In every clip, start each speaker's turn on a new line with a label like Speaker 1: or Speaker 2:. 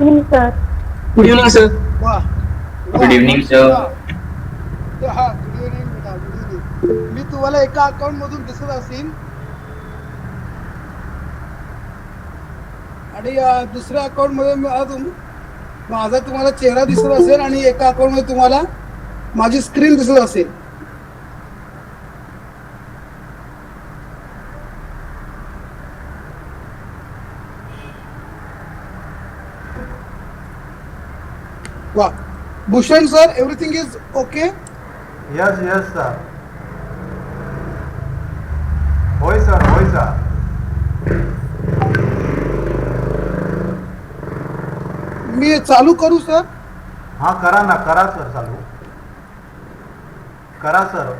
Speaker 1: Evening, sir.
Speaker 2: Good evening, sir.
Speaker 3: वाह
Speaker 2: Good
Speaker 3: वाह
Speaker 2: evening,
Speaker 3: बहुत
Speaker 2: sir.
Speaker 3: सुंदर. हा गुड इव्हनिंग बेटा गुड इव्हनिंग. मी तुम्हाला एका अकाउंट मधून दिसत असेल आणि दुसऱ्या अकाउंट मध्ये माझा तुम्हाला चेहरा दिसत असेल आणि एका अकाउंट मध्ये तुम्हाला माझी स्क्रीन दिसत असेल. वा Bhushan sir everything is okay.
Speaker 4: Yes, yes, sir. होय सर, होय सर.
Speaker 3: मी चालू करू सर.
Speaker 4: हा करा ना, करा सर चालू. करा सर.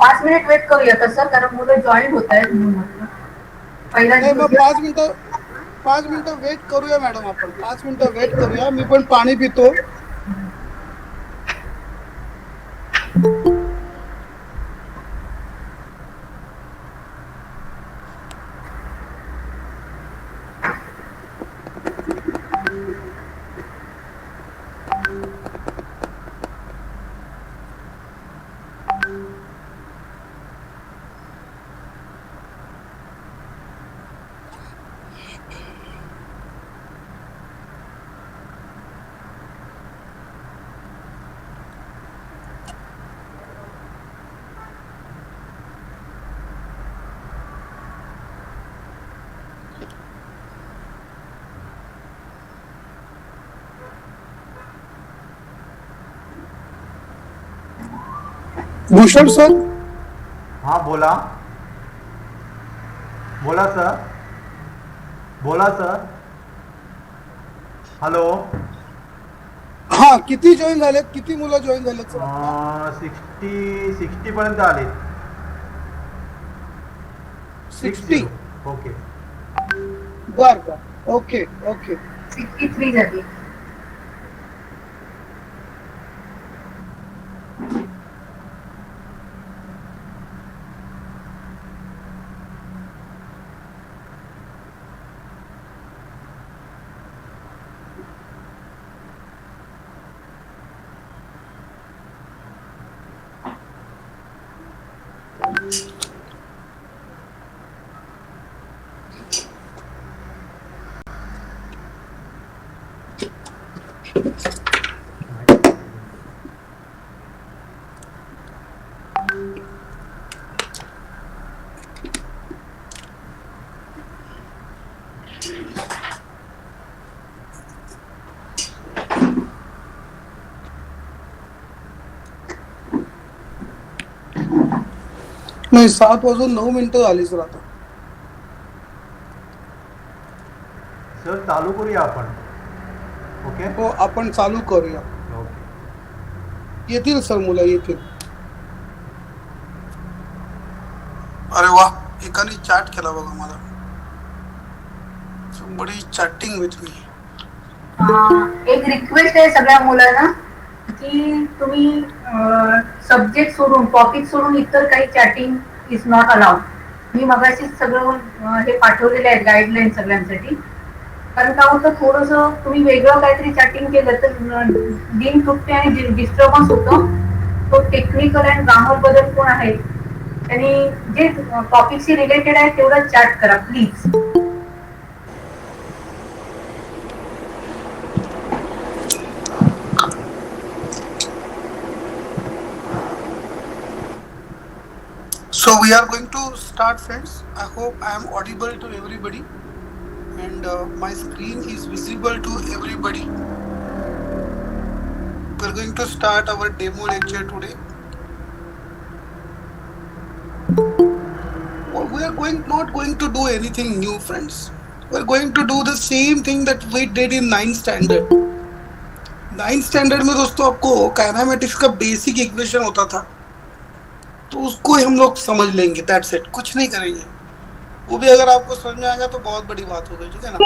Speaker 1: 5 मिनिट वेट करूया का सर, कारण मुलं जॉईन होत आहेत म्हणून म्हटलं. पहिला
Speaker 3: नाही मग
Speaker 1: दिवस.
Speaker 3: 5 मिनिटं वेट करूया मॅडम. आपण 5 मिनिटं वेट करूया. मी पण पाणी पितो. भूषण सर
Speaker 4: हा बोला. बोला सर. बोला सर. हॅलो.
Speaker 3: हा किती जॉईन झालेत, किती मुलं जॉईन झालेत सर आता?
Speaker 4: 60 पर्यंत आले.
Speaker 3: 60.
Speaker 4: 60. ओके.
Speaker 3: बर बर ओके ओके.
Speaker 1: 63 झाली.
Speaker 3: नाही 7 वाजून 9 मिनिटं झाली सर आता.
Speaker 4: सर चालू करूया आपण. ओके.
Speaker 3: हो आपण चालू करूया.
Speaker 4: ओके.
Speaker 3: येतील सर मुलं येतील. अरे वा एकाने चॅट केला बघा मला. somebody chatting with me.
Speaker 1: एक रिक्वेस्ट आहे सगळ्या मुलांना की तुम्ही सब्जेक्ट सोडून, टॉपिक सोडून इतर काही चॅटिंग इज नॉट अलाउड. मी मगाशी सगळं हे पाठवलेले आहेत गाईडलाईन सगळ्यांसाठी. कारण काय होतं, थोडंसं तुम्ही वेगळं काहीतरी चॅटिंग केलं तर लिंक तुटते आणि डिस्टर्बन्स होतं. तो टेक्निकल अँड ग्रामर बद्दल कोण आहे त्यांनी जे टॉपिकशी रिलेटेड आहे तेवढं चॅट करा please.
Speaker 3: So we are going to start friends. I hope I am audible to everybody and my screen is visible to everybody. We are going to start our demo lecture today. We are not going to do anything new friends. We are going to do the same thing that we did in 9th standard. 9th standard में दोस्तों आपको kinematics का basic equation होता था, तो उसको ही हम लोग समझ लेंगे. दैट्स इट, कुछ नहीं करेंगे. वो भी अगर आपको समझ में आएगा तो बहुत बड़ी बात हो गई. ठीक है ना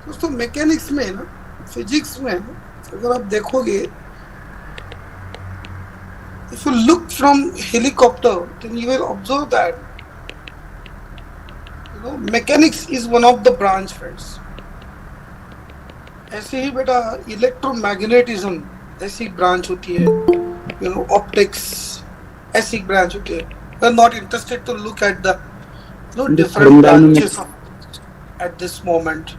Speaker 3: दोस्तों. मैकेनिक्स में ना, फिजिक्स में अगर आप देखोगे, if you look from helicopter then you will observe that mechanics is one of the branch friends. ऐसे ही बेटा इलेक्ट्रोमैग्नेटिज्म ऐसी ब्रांच होती है, ऑप्टिक्स ऐसी ब्रांच होती है. We are not interested to look at the different branches at this moment.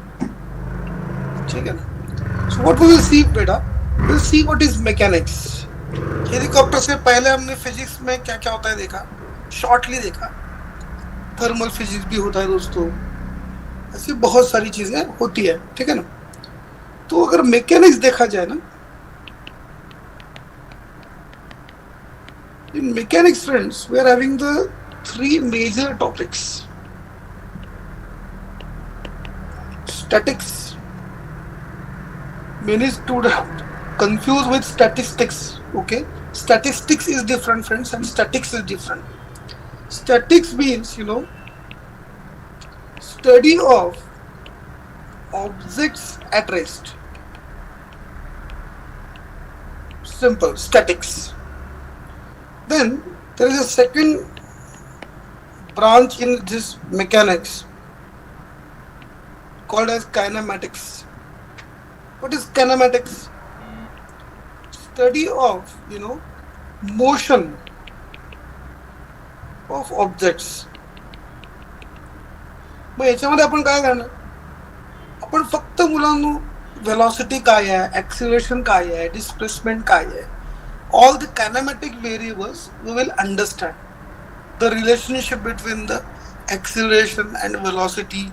Speaker 3: ठीक है ना. So what we will see बेटा, we will see what is mechanics. Helicopter से पहले हमने फिजिक्स में क्या क्या होता है देखा, शॉर्टली देखा. थर्मल फिजिक्स भी होता है दोस्तों, ऐसी बहुत सारी चीजें होती है. ठीक है ना. तो अगर मैकेनिक्स देखा जाए ना, in mechanics friends we are having the three major topics. Statics, many students confused with statistics. Okay, statistics is different friends and statics is different. Statics means study of objects at rest. Simple, statics. Then there is a second branch in this mechanics called as kinematics. What is kinematics? Study of motion of objects. मग याच्यामध्ये आपण काय करणार, आपण फक्त मुलांना velocity काय आहे, acceleration काय आहे, डिस्प्लेसमेंट काय आहे, all the kinematic variables we will understand. The relationship between the acceleration and velocity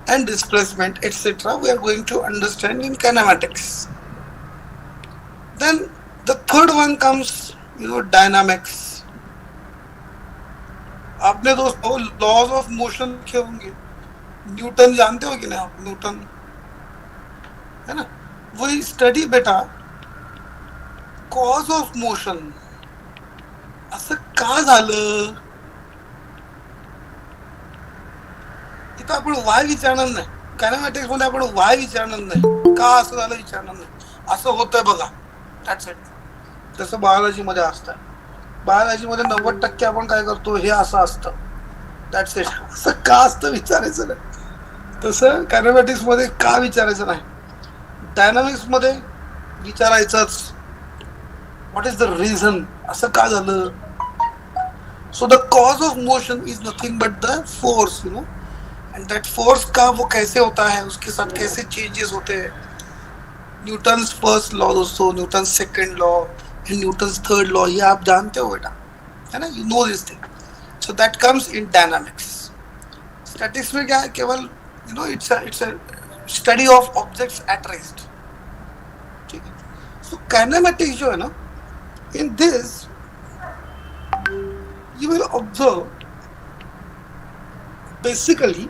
Speaker 3: and displacement etc. we are going to understand in kinematics. Then the third one comes dynamics. आपने दोस्तों laws of motion लिखे होंगे, Newton जानते हो कि नहीं आप, Newton है ना. वही स्टडी बेटा कॉज ऑफ मोशन, असं का झालं, इथं आपण वाय विचारणार नाही. कायनेमॅटिक्स मध्ये आपण वाय विचारणार नाही, का असं झालं विचारणार नाही. असं होतंय बघा, दॅट्स इट. जसं बायोलॉजी मध्ये असतं, बायोलॉजी मध्ये 90% आपण काय करतो, हे असं असतं, दॅट्स इट. असं का असतं विचारायचं नाही. तसं कायनेमॅटिक्स मध्ये का विचारायचं नाही. डायनामिक्स मध्ये विचारायचंच, what is the reason, असं का झालं. so the cause of motion is nothing but the force, and that force का वो कैसे होता है, उसके साथ कैसे चेंजेस होते हैं. न्यूटन्स फर्स्ट लॉ दोस्तों, Newton second law and Newton's third law, ये आप जानते हो बेटा, है ना. You know this thing. So that comes in dynamics. Statics में क्या है, केवल it's a study of objects at rest. ठीक है. सो काइनेमैटिक्स जो है ना, in this you will observe basically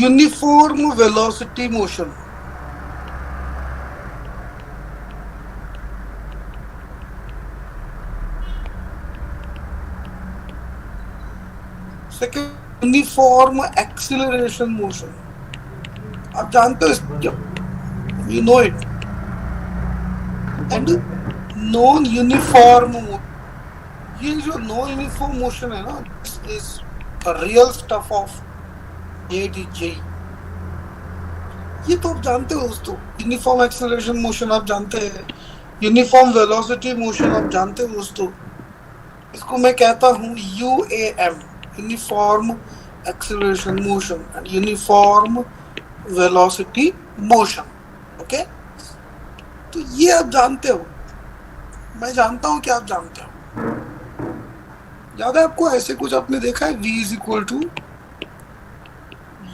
Speaker 3: uniform velocity motion. Second, uniform acceleration motion. आप जानते हो, you know it. And non uniform, ये जो नॉन यूनिफॉर्म मोशन है ना, is real stuff of JEE. ये तो आप जानते हो दोस्तों. यूनिफॉर्म एक्सेलरेशन मोशन आप जानते हैं, यूनिफॉर्म वेलोसिटी मोशन आप जानते हो दोस्तों. इसको मैं कहता हूँ UAM, uniform acceleration motion and uniform velocity motion. Okay, तो ये आप जानते हो, मैं जानता हूं कि आप जानते हो. याद है आपको, ऐसे कुछ आपने देखा है, v is equal to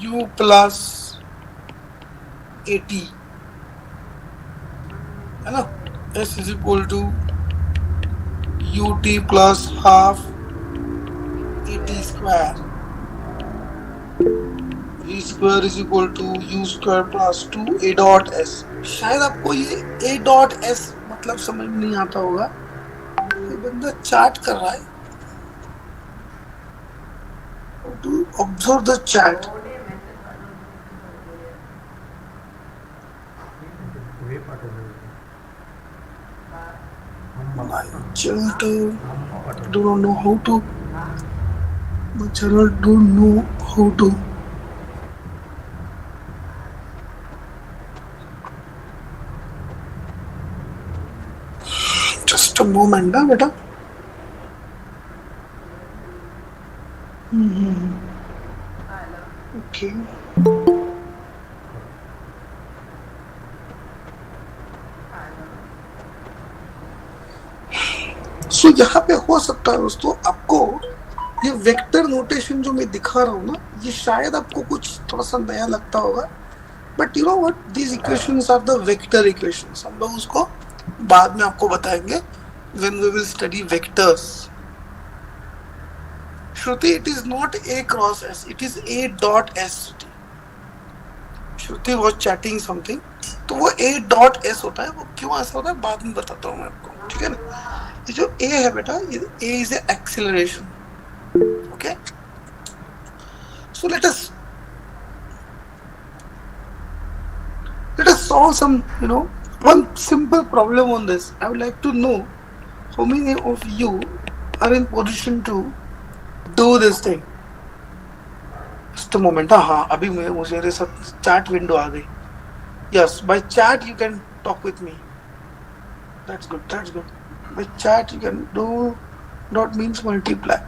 Speaker 3: u plus AT, है ना. s is equal to UT plus half AT square. v square is equal to u square plus 2a dot s. शायद आपको ये a डॉट s मतलब समझ में नहीं आता होगा. ये बंदा चार्ट कर रहा है. To observe the chat. My channel do not know how to. My channel don't know how to just a moment ना बेटा. ओके. सो यहाँ पे हो सकता है दोस्तों आपको ये वेक्टर नोटेशन जो मैं दिखा रहा हूँ ना, ये शायद आपको कुछ थोड़ा सा नया लगता होगा, but you know what, these equations are the vector equations. हम लोग उसको बाद में आपको बताएंगे when we will study vectors. Shruti, it is not A cross S, it is A dot S. Shruti was chatting something, तो वो A डॉट S होता है. वो क्यों ऐसा होता है बाद में बताता हूँ मैं आपको, ठीक है ना. ये जो A है बेटा, ये A is acceleration. Okay, so let us solve some, one simple problem on this. I would like to know how many of you are in position to do this thing. Just a moment. हाँ, अभी मुझे मेरे साथ chat window आ गई. Yes, by chat you can talk with me. That's good. That's good. By chat you can do. Dot means multiply.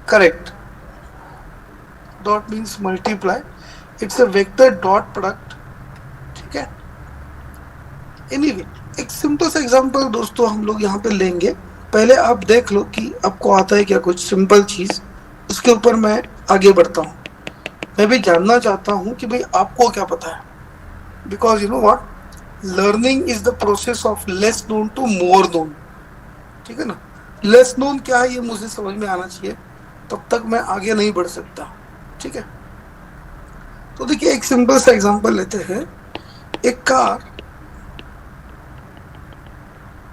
Speaker 3: Correct. Dot means multiply. It's a vector dot product. ठीक है. Anyway, एक simple सा example दोस्तों हम लोग यहाँ पे लेंगे. पहले आप देख लो कि आपको आता है क्या कुछ सिंपल चीज, उसके ऊपर मैं आगे बढ़ता हूँ. मैं भी जानना चाहता हूँ कि भाई आपको क्या पता है, because you know what, learning is the process of less known to more known. ठीक है ना. लेस नोन क्या है ये मुझे समझ में आना चाहिए, तब तक मैं आगे नहीं बढ़ सकता. ठीक है. तो देखिए एक सिंपल सा एग्जांपल लेते हैं. एक car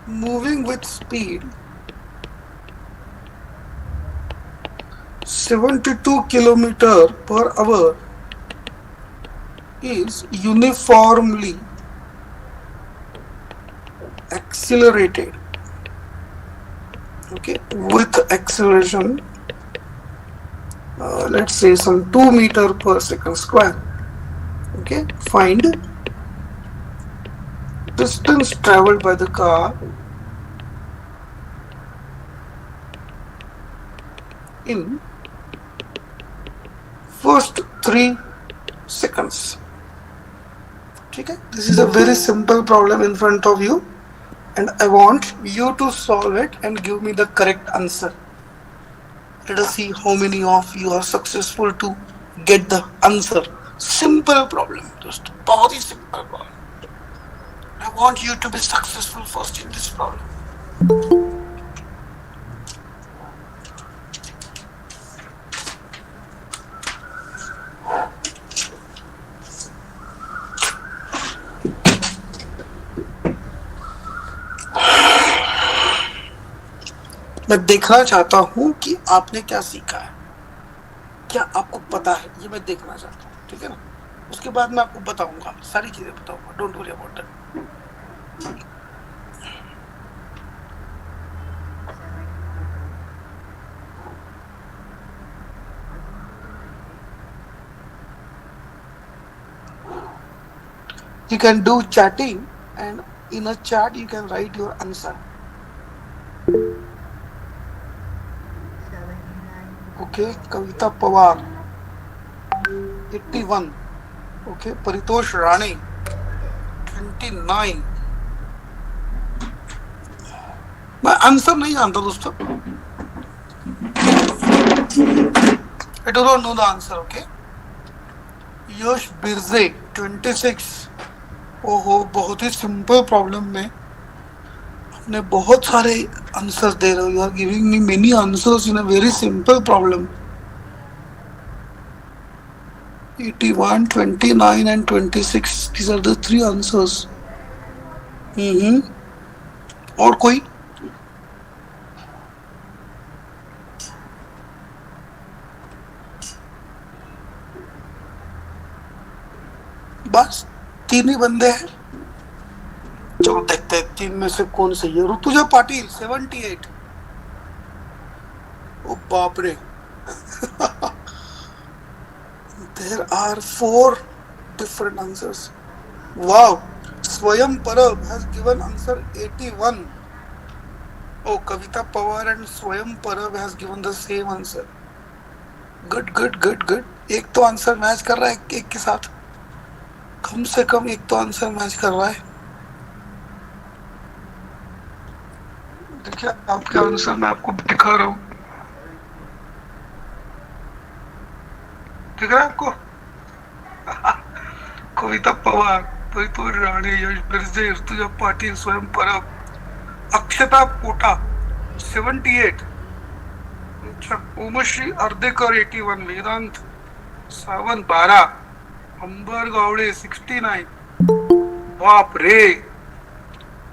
Speaker 3: moving with speed 72 kilometer per hour is uniformly accelerated, okay, with acceleration let's say some 2 meter per second square. Okay, find distance traveled by the car in first 3 seconds. ठीक है. This is a very simple problem in front of you and I want you to solve it and give me the correct answer. Let us see how many of you are successful to get the answer. Simple problem दोस्तों, बहुत ही simple problem. I want you to be successful first in this problem. मैं देखना चाहता हूँ कि आपने क्या सीखा है, क्या आपको पता है, ये मैं देखना चाहता हूँ. ठीक है ना. उसके बाद मैं आपको बताऊंगा, सारी चीजें बताऊंगा. Don't worry about that. You can do chatting and in a chat you can write your answer. Okay, Kavita Pawar 81. Okay, Paritosh Rane 29. मैं आंसर नहीं जानता दोस्तों. I do not know the answer. Okay. यश बिरजे 26. ओहो, बहुत ही सिंपल प्रॉब्लम में आपने बहुत सारे आंसर दे रहे हो. You are giving me many answers in a very simple problem. 81, 29 and 26. These are the 3 answers. और कोई? बस 3 ही बंदे हैं. चलो देखते हैं 3 में से कौन सही है. ऋतुजा पाटिल 78. ओ बाप रे. There are 4 different answers. Wow. Swayam Parab has given answer 81. Oh, Kavita Pawar and Swayam Parab has given the same answer. Good, good, good, good. एक तो आंसर मैच कर रहा है एक के साथ, कम से कम एक तो आंसर मैच कर रहा है. देखिए आपके आंसर मैं आपको दिखा रहा हूँ, दिख रहा है आपको? कविता पवार, परितोष राणे, यश बिरजे, ऋतुजा पाटिल, स्वयं परब, अक्षता पोटा 78, उमश्री अर्धेकर 81, वेदांत सावंत 12, अंबर गावड़े 69. बाप रे,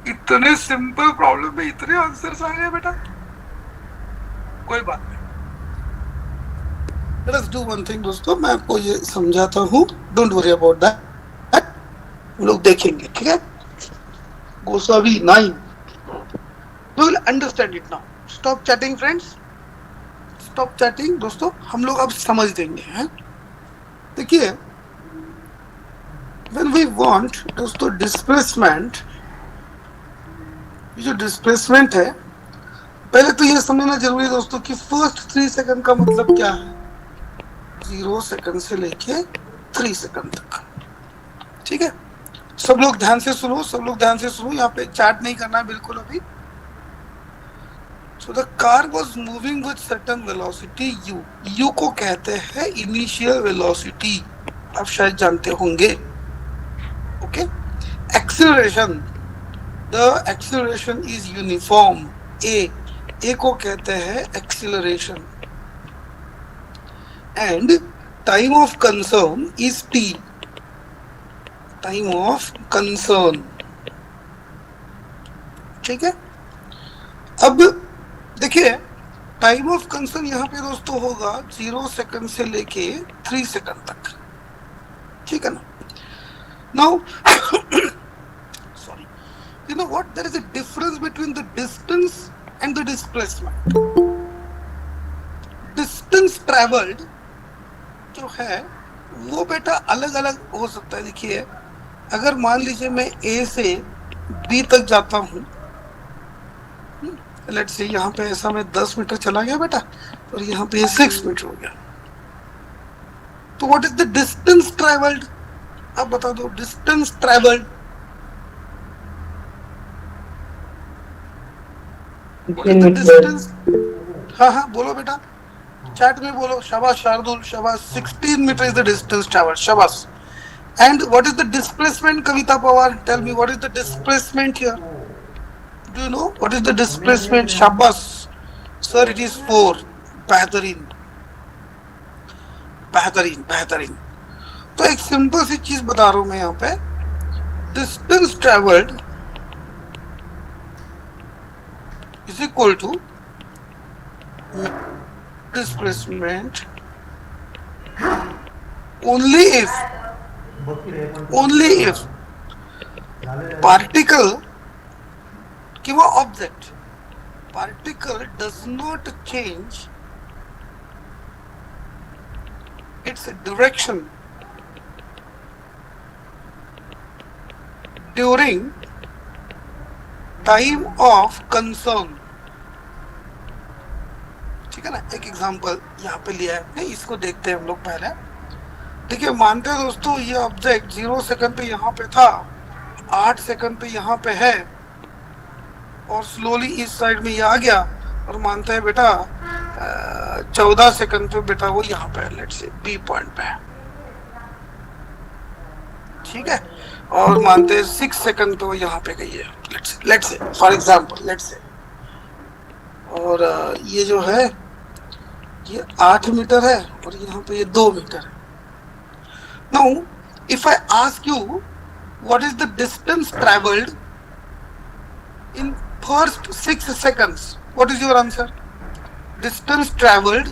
Speaker 3: इतने सिंपल प्रॉब्लम में इतने आंसर्स आ गए बेटा. कोई बात नहीं. Let us do one thing दोस्तों, मैं आपको ये समझाता हूँ. Don't worry about that. हम लोग देखेंगे, ठीक है? Gosavi 9. We will understand it now. Stop chatting, friends. Stop chatting दोस्तों. हम लोग अब समझ देंगे, हैं? देखिए, when we want दोस्तों displacement, ये जो डिस्प्लेसमेंट है, पहले तो ये समझना जरूरी है दोस्तों कि फर्स्ट 3 सेकंड का मतलब क्या है. 0 सेकंड से लेके 3 सेकंड तक. ठीक है, सब लोग ध्यान से सुनो, सब लोग ध्यान से सुनो. यहाँ पे चैट नहीं करना है बिल्कुल अभी. So the car was moving with certain velocity u. u को कहते हैं इनिशियल वेलोसिटी, आप शायद जानते होंगे. Okay, acceleration, the acceleration is uniform a को कहते हैं acceleration. And time of concern is t, time of concern. ठीक है, अब देखिए टाइम ऑफ कंसर्न यहाँ पे दोस्तों होगा 0 सेकंड से लेके 3 सेकंड तक. ठीक है ना? Now sorry, you know what, there is a difference between the distance and the displacement. Distance traveled जो है वो बेटा अलग अलग हो सकता है. देखिए, अगर मान लीजिए मैं A से B तक जाता हूँ, लेट्स से यहाँ पे ऐसा मैं 10 मीटर चला गया बेटा, और यहाँ पे 6 मीटर हो गया, तो what is the distance travelled? आप बता दो, डिस्टेंस ट्रेवल्ड. डिस्टेंस, हाँ हाँ बोलो बेटा, चैट में बोलो. शाबाश शार्दुल, शाबाश. 16 metre is the distance travelled. शाबाश. And what is the displacement? Kavita Pawar, tell me what is the displacement here? Do you know what is the displacement? शाबाश सर, इट इज 4. बेहतरीन बेहतरीन बेहतरीन. तो एक सिंपल सी चीज बता रहा हूं मैं यहाँ पे. Distance travelled is equal to displacement only if particle किंवा object, particle does not change its direction during time of concern. ठीक है ना? एक एग्जांपल यहाँ पे लिया है, नहीं इसको देखते हैं हम लोग पहले. देखिए, मानते हैं दोस्तों ये ऑब्जेक्ट 0 सेकंड पे यहाँ पे था, 8 सेकंड पे यहाँ पे है, और स्लोली इस साइड में ये आ गया, और मानते हैं बेटा 14 सेकंड पे बेटा वो यहाँ पे है, लेट्स से बी पॉइंट पे है. ठीक है, और मानते हैं 6 सेकंड पे वो यहाँ पे गई है, let's say for example, let's say. और ये जो है ये 8 मीटर है, और यहाँ पे ये 2 मीटर है. Now if I ask you what is the distance travelled in first 6 seconds, what is your answer? Distance travelled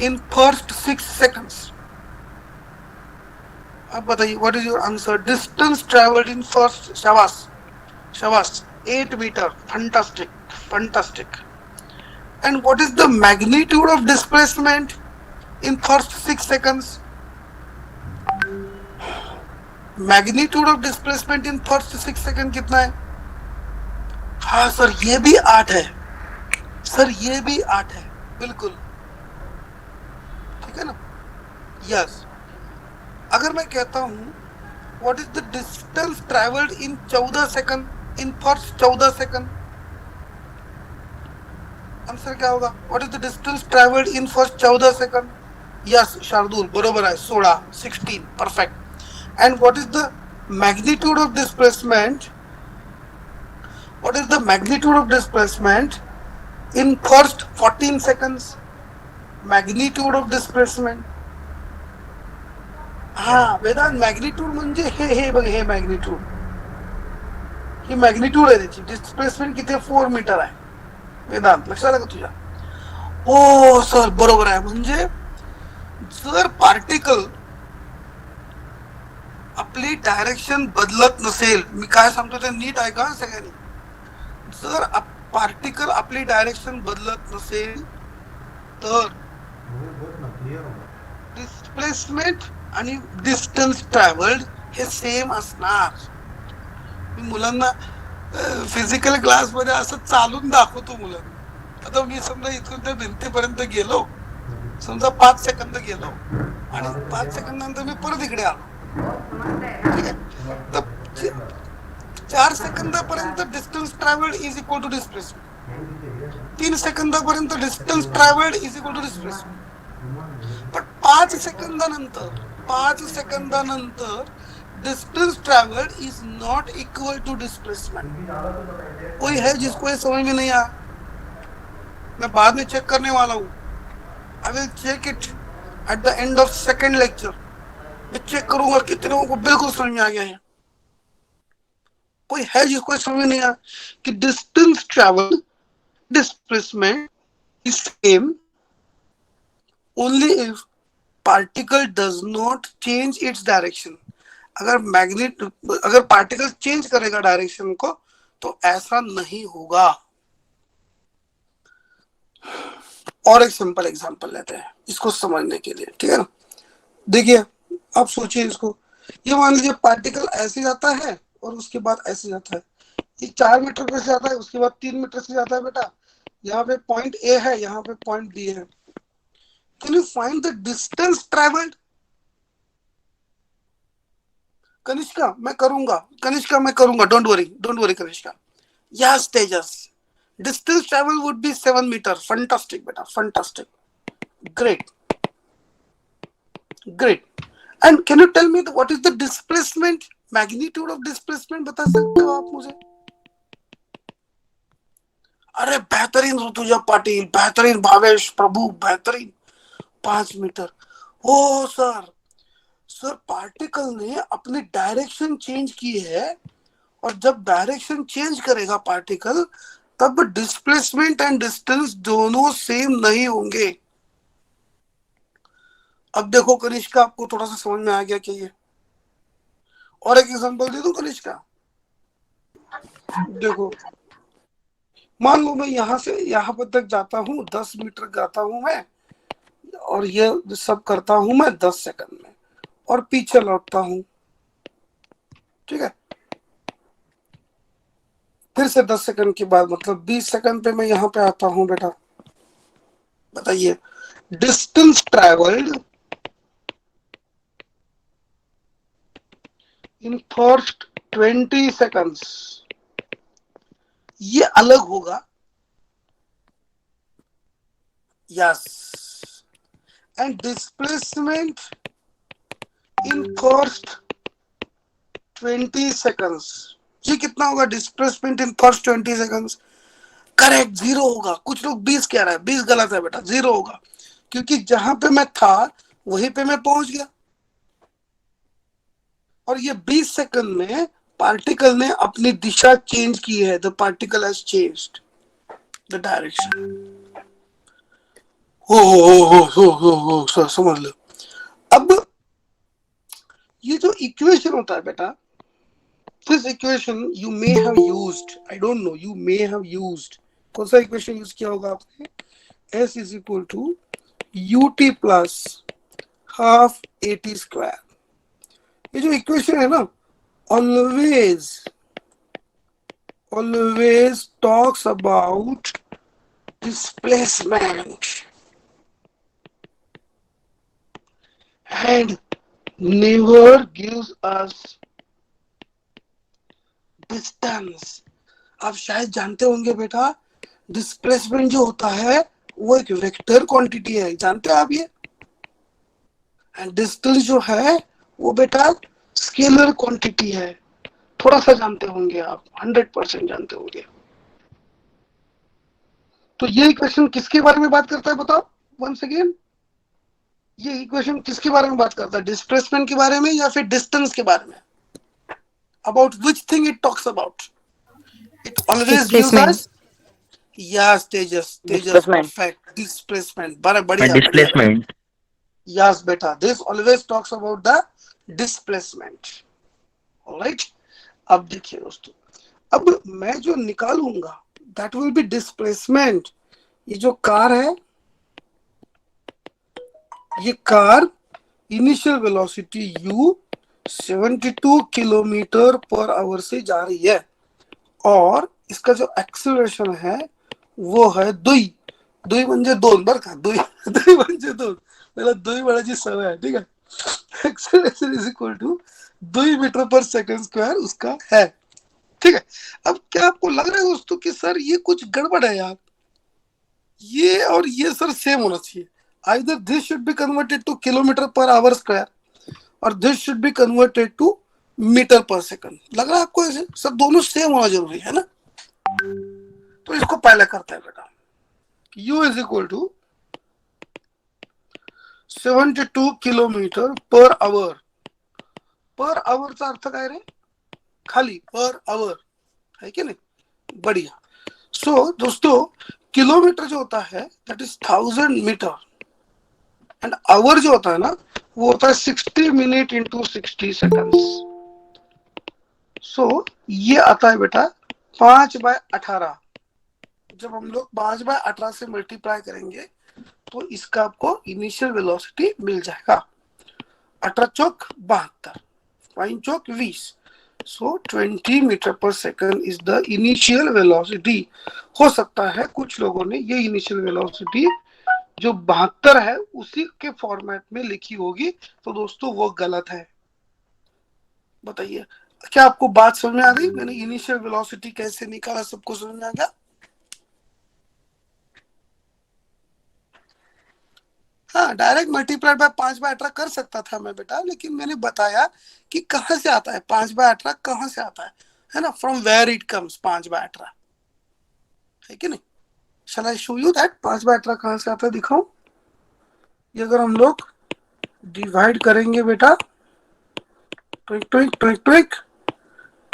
Speaker 3: in first 6 seconds. आप बताइए what is your answer? Distance travelled in first, शाबाश शाबाश, 8 metre. Fantastic fantastic. And what is the magnitude of displacement in first 6 seconds? Magnitude of displacement in first 6 seconds कितना है? हाँ sir, ये भी 8 है. सर ये भी 8 है, बिल्कुल ठीक है ना। यस, अगर मैं कहता हूं what is the distance travelled in 14 second, in first 14 second, answer क्या होगा? What is the distance travelled in first 14 second? Yes Shardul, बरोबर है, 16, 16, perfect. And what is the magnitude of displacement, what is the magnitude of displacement in first 14 seconds? Magnitude of displacement, हा वेदांत, magnitude म्हणजे हे बघ, हे magnitude, ही magnitude आहे त्याची। Displacement किती? 4 metre आहे वेदांत, लक्षात आलं का तुझ्या? हो सर बरोबर आहे। म्हणजे जर पार्टिकल आपली डायरेक्शन बदलत नसेल, मी काय सांगतो ते नीट ऐका सगळ्यांनी, जर पार्टिकल आपली डायरेक्शन बदलत नसेल तर डिस्प्लेसमेंट आणि डिस्टन्स ट्रॅव्हल्ड हे सेम असणार। मी मुलांना फिजिकल क्लास मध्ये असं चालून दाखवतो मुलांना। आता मी समजा इथून त्या भिंतीपर्यंत गेलो, समजा 5 सेकंद गेलो आणि 5 सेकंदानंतर मी परत इकडे आलो, ठीक आहे, तर 4 सेकंदापर्यंत distance travelled is equal to displacement, 3 सेकंदापर्यंत distance travelled is equal to displacement. पण 5 सेकंदानंतर distance travelled is not equal to displacement. कोई है जिसको ये समझ में नहीं आया? मैं बाद में चेक करने वाला हूँ, I will check it at the end of second lecture. मैं चेक करूंगा कितने लोगों को बिल्कुल समझ में आ गया है। कोई है जिसको समझ में नहीं आया कि distance travel displacement is same only if particle does not change its direction. अगर पार्टिकल चेंज करेगा डायरेक्शन को तो ऐसा नहीं होगा। और एक सिंपल एग्जांपल लेते हैं इसको समझने के लिए, ठीक है ना। देखिए आप सोचिए इसको, ये मान लीजिए पार्टिकल ऐसे जाता है और उसके बाद ऐसे जाता है, ये 4 मीटर पे से जाता है, उसके बाद 3 मीटर से जाता है बेटा। यहाँ पे पॉइंट ए है, यहाँ पे पॉइंट बी है। Can you find the distance travelled? Kanishka मैं करूंगा, don't worry Kanishka. Yes Tejas, distance travel would be 7 metre. Fantastic बेटा, fantastic, great great. And can you tell me what is the displacement, magnitude of displacement बता सकते हो आप मुझे? अरे बेहतरीन ऋतुजा पाटिल, बेहतरीन भावेश प्रभु, बेहतरीन, 5 मीटर। ओ सर, पार्टिकल ने अपनी डायरेक्शन चेंज की है, और जब डायरेक्शन चेंज करेगा पार्टिकल तब डिस्प्लेसमेंट एंड डिस्टेंस दोनों सेम नहीं होंगे। अब देखो कनिष्का, आपको थोड़ा सा समझ में आ गया क्या ये? और एक एग्जांपल दे दूं कनिष्का। देखो मान लो मैं यहाँ से यहाँ पर तक जाता हूँ, 10 मीटर जाता हूँ मैं, और ये सब करता हूँ मैं 10 सेकंड में, और पीछे लौटता हूँ, ठीक है। फिर से 10 सेकंड के बाद, मतलब 20 सेकंड पे मैं यहाँ पे आता हूँ बेटा। बताइए, distance travelled in first 20 seconds, ये अलग होगा। Yes, and displacement in first 20 seconds, ये कितना होगा? Displacement in first 20 seconds, correct, 0 होगा। कुछ लोग 20 कह रहे हैं, 20 गलत है बेटा, 0 होगा, क्योंकि जहां पे मैं था वहीं पे मैं पहुंच गया। और ये 20 सेकंड में पार्टिकल ने अपनी दिशा चेंज की है। The particle has changed the direction. हो सर समझ लो। अब ये जो इक्वेशन होता है बेटा, this equation you may have used, I don't know, you may have used, कौन सा इक्वेशन यूज किया होगा आपने? s is equal to ut plus half at square। ये जो इक्वेशन है ना, always talks about displacement and never gives us distance. आप शायद जानते होंगे बेटा, डिस्प्लेसमेंट जो होता है वो एक वेक्टर क्वांटिटी है, जानते हो आप ये? एंड डिस्टेंस जो है वो बेटा स्केलर क्वांटिटी है। थोड़ा सा जानते होंगे आप, 100% जानते होंगे। तो ये इक्वेशन किसके बारे में बात करता है बताओ वंस अगेन? ये इक्वेशन किसके बारे में बात करता है, डिस्प्लेसमेंट के बारे में या फिर डिस्टेंस के बारे में? About which thing it talks about? It always gives
Speaker 2: displacement
Speaker 3: us, yes Tejas, Tejas
Speaker 2: displacement
Speaker 3: perfect, displacement, बढ़िया बढ़िया।
Speaker 2: Displacement
Speaker 3: Yes, beta. This always talks about the displacement. Alright? अब देखिए दोस्तों, अब मैं जो निकालूंगा that will be displacement. ये जो कार है, ये car initial velocity u 72 kilometre per our से जा रही है और इसका जो एक्सेलरेशन है वो है दुई दुई म्हणजे दोन, बर का? दुई दुई म्हणजे दोन, त्याला दुई वेळाची सवय आहे, ठीक है? Acceleration is equal to 2 metre per second square उसका है, ठीक है? अब क्या आपको लग रहा है दोस्तों कि सर ये कुछ गड़बड़ है यार, ये और ये सर सेम होना चाहिए? Either this should be converted to kilometre per hour square और this should be converted to metre per second. लग रहा है आपको ऐसे? सर दोनों सेम होना जरूरी है ना? तो इसको पहले करते हैं बेटा, u is equal to 72 kilometre per hour. पर आवरचा अर्थ काय रे? खाली, पर आवर है कि नहीं? बढ़िया। सो दोस्तों, किलोमीटर जो होता है that is 1000 metre and hour जो होता है ना वो होता है 60 मिनट इंटू 60 सेकंड्स। सो ये आता है बेटा 5/18। जब हम लोग 5/18 से मल्टीप्लाई करेंगे तो इसका आपको इनिशियल वेलोसिटी मिल जाएगा। 18 चौक 72, 5 चौक 20। सो 20 metre per second is the initial velocity. हो सकता है कुछ लोगों ने ये इनिशियल वेलोसिटी जो 72 है उसी के फॉर्मेट में लिखी होगी, तो दोस्तों वो गलत है। बताइए, क्या आपको बात समझ में आ गई? मैंने इनिशियल वेलोसिटी कैसे निकाला, सबको समझ में आ गया? हाँ, डायरेक्ट मल्टीप्लाइड बाय 5/18 कर सकता था मैं बेटा, लेकिन मैंने बताया कि कहां से आता है 5/18, कहां से आता है ना? फ्रॉम वेयर इट कम्स 5/18, है कि नहीं? शैल आई शो यू दैट 5/18 कहां से आता है? दिखाऊं? ये अगर हम लोग डिवाइड करेंगे बेटा, tweak tweak tweak tweak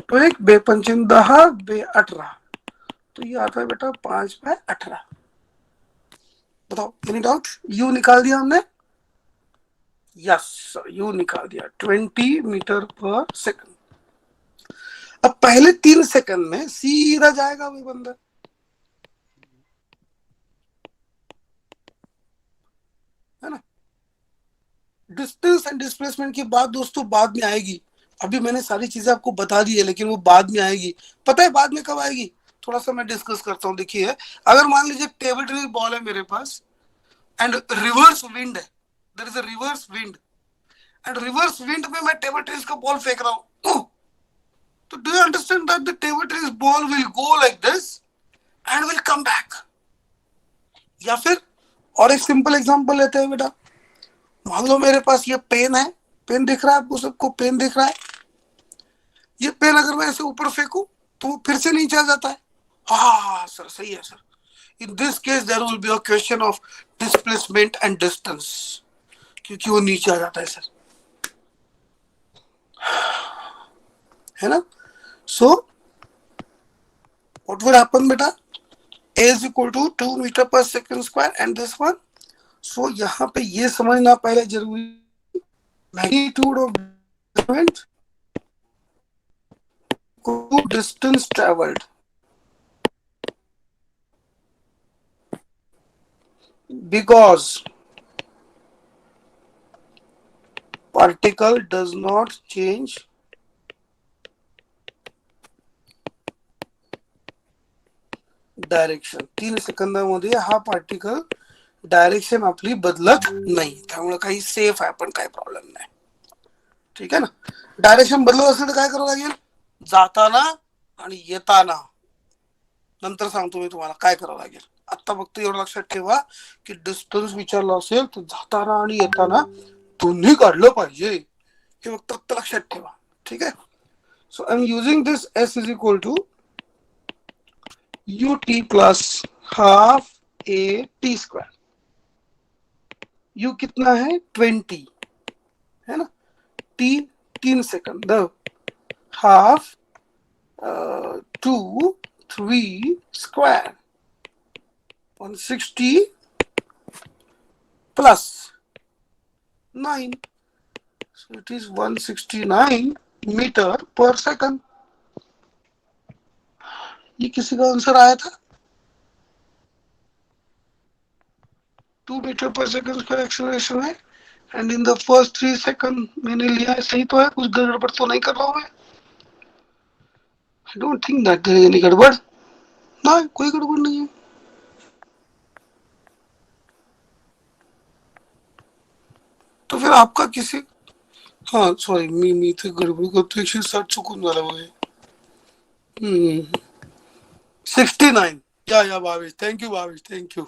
Speaker 3: tweak, 2×5 2×18, तो ये आता है बेटा 5/18। बताओ, एनी डाउट? यू निकाल दिया हमने? यस, यू निकाल दिया 20 मीटर पर सेकंड। अब पहले 3 सेकंड में सीधा जाएगा वही बंदा, है ना? डिस्टेंस एंड डिस्प्लेसमेंट की बात दोस्तों बाद में आएगी। अभी मैंने सारी चीजें आपको बता दी है, लेकिन वो बाद में आएगी। पता है बाद में कब आएगी? थोड़ा सा मैं डिस्कस करता हूँ। देखिए, अगर मान लीजिए टेबल टेनिस बॉल है मेरे पास एंड रिवर्स विंड है, there is a reverse wind, and reverse wind में मैं टेबल टेनिस का बॉल फेंक रहा हूँ, तो do you understand that the table tennis ball will go like this and will come back? या फिर और एक सिंपल एग्जांपल लेते हैं बेटा, मान लो मेरे पास ये पेन है, पेन दिख रहा है आपको सबको? पेन दिख रहा है? ये पेन अगर मैं ऐसे ऊपर फेंकूं तो वो फिर से नीचे आ जाता है। हाँ सर, सही है sir. In this case there will be a question of displacement and distance, क्योंकि वो नीचे आ जाता है सर, है ना? सो व्हाट वुड हैपन बेटा? A is equal to 2 metre per second square and this one. So यहाँ पे ये समझना पहले जरूरी, मैग्नीट्यूड ऑफ डिस्प्लेसमेंट को distance travelled, because particle does not change direction. 3 सेकंदामध्ये हा पार्टिकल डायरेक्शन आपली बदलत नाही, त्यामुळे काही सेफ आहे, पण काही प्रॉब्लेम नाही. ठीक आहे ना. डायरेक्शन बदलत असेल तर काय करावं लागेल, जाताना आणि येताना. नंतर सांगतो मी तुम्हाला काय करावं लागेल. आता फक्त एवढं लक्षात ठेवा की डिस्टन्स विचारलं असेल तर जाताना आणि येताना दोन्ही काढलं पाहिजे, हे फक्त लक्षात ठेवा. ठीक आहे. So I am using this s is equal to ut plus half a t square. U कितना है 20 है ना, t 3 second, half 2 3 square 160 plus 9, so it is 169 metre per second. ये किसी का आंसर आया था. 2 मीटर पर सेकंड का एक्सेलरेशन है, and in the first 3 second मैंने लिया है. सही तो है, कुछ गड़बड़ तो नहीं कर रहा हूं मैं. I don't think that there is any गड़बड़. ना, कोई गड़बड़ नहीं है. तो फिर आपका किसी, हाँ सॉरी, मी इथे गडबड करतो. 160 चुकून झालं बघा. 69. या Bhavesh, thank you Bhavesh, thank you.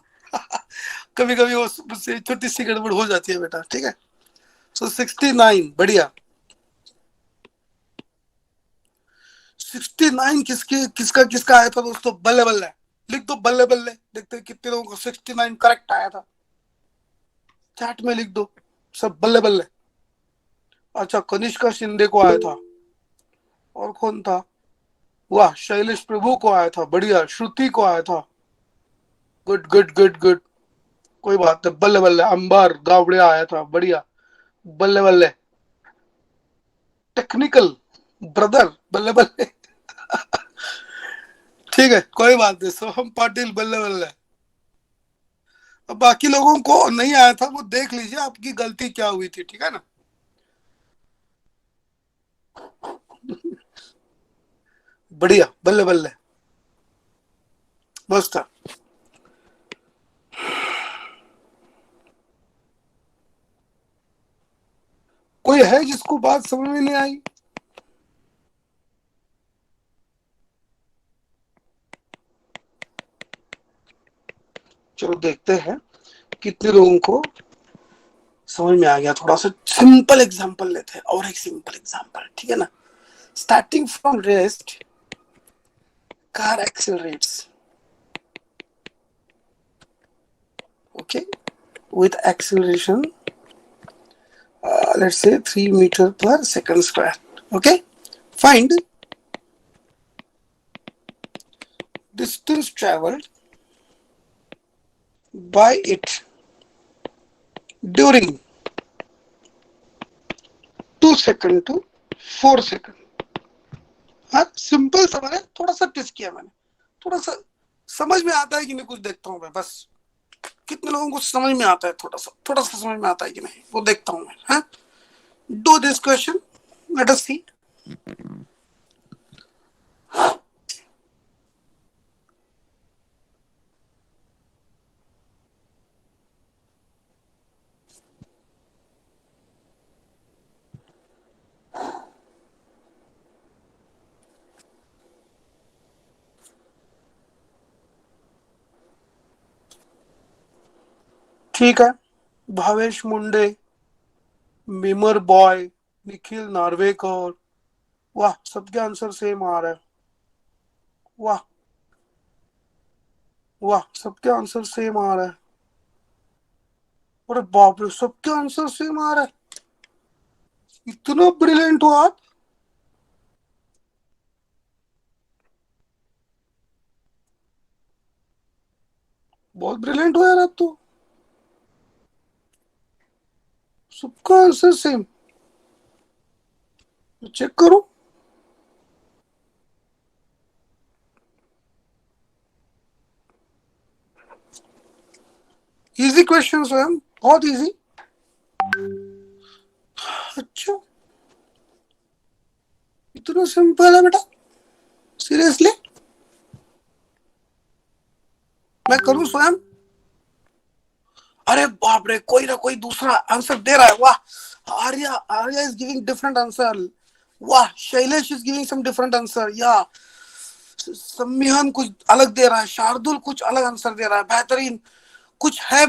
Speaker 3: कभी कभी वो मुझसे छोटी सी गड़बड़ हो जाती है बेटा. ठीक है. सो 69, बढ़िया. 69 किसका किसका आया था दोस्तों, बल्ले बल्ले. लिख दो बल्ले बल्ले, देखते हैं कितने लोगों को 69 करेक्ट आया था. चैट में लिख दो सब बल्ले बल्ले. अच्छा, कनिष्का शिंदे को आया था. और कौन था, वाह, शैलेश प्रभु को आया था. बढ़िया. श्रुति को आया था. गुड गुड गुड गुड, कोई बात नहीं. बल्ले बल्ले. अंबर गावड़े आया था. बढ़िया. बल्ले बल्ले. टेक्निकल ब्रदर, बल्ले बल्ले. ठीक है, कोई बात नहीं. सोहम पाटिल, बल्ले बल्ले. अब बाकी लोगों को नहीं आया था, वो देख लीजिए आपकी गलती क्या हुई थी. ठीक है ना. बढ़िया, बल्ले बल्ले, मस्त था. कोई है जिसको बात समझ में नहीं आई. चलो देखते हैं कितने लोगों को समझ में आ गया. थोड़ा सा सिंपल एग्जांपल लेते हैं, और एक सिंपल एग्जांपल. ठीक है ना. Starting from rest, car accelerates, okay, with acceleration let's say 3 meter per second square. Okay, find distance traveled by it during 2 second to 4 second. हाँ, सिंपल सवाल है, थोड़ा सा टेस्ट किया मैंने. थोड़ा सा समझ में आता है कि नहीं, कुछ देखता हूँ मैं बस. कितने लोगों को समझ में आता है, थोड़ा सा समझ में आता है कि नहीं, वो देखता हूँ मैं. हाँ, do this question, let us see. ठीक है. भावेश मुंडे, मिमर बॉय, निखिल नार्वेकर, वाह, सबके आंसर सेम आ रहा है. वाह वाह, सबके आंसर सेम आ रहा है. अरे बाप रे, सबके आंसर सेम आ रहा है. इतना ब्रिलियंट हो आप. बहुत ब्रिलियंट हो यार आप तो. सबका आंसर सेम. चेक करो. इजी क्वेश्चन है, बहुत इजी. अच्छा, इतना सिंपल है बेटा, सीरियसली. मैं करूं स्वयं? अरे बाप रे, कोई ना कोई दूसरा आंसर दे रहा है, वाह। Arya Arya is giving different answer, वाह। Shailesh is giving some different answer, या सम्मिहन कुछ अलग दे रहा है, शार्दुल कुछ अलग आंसर दे रहा है, बेहतरीन। कुछ है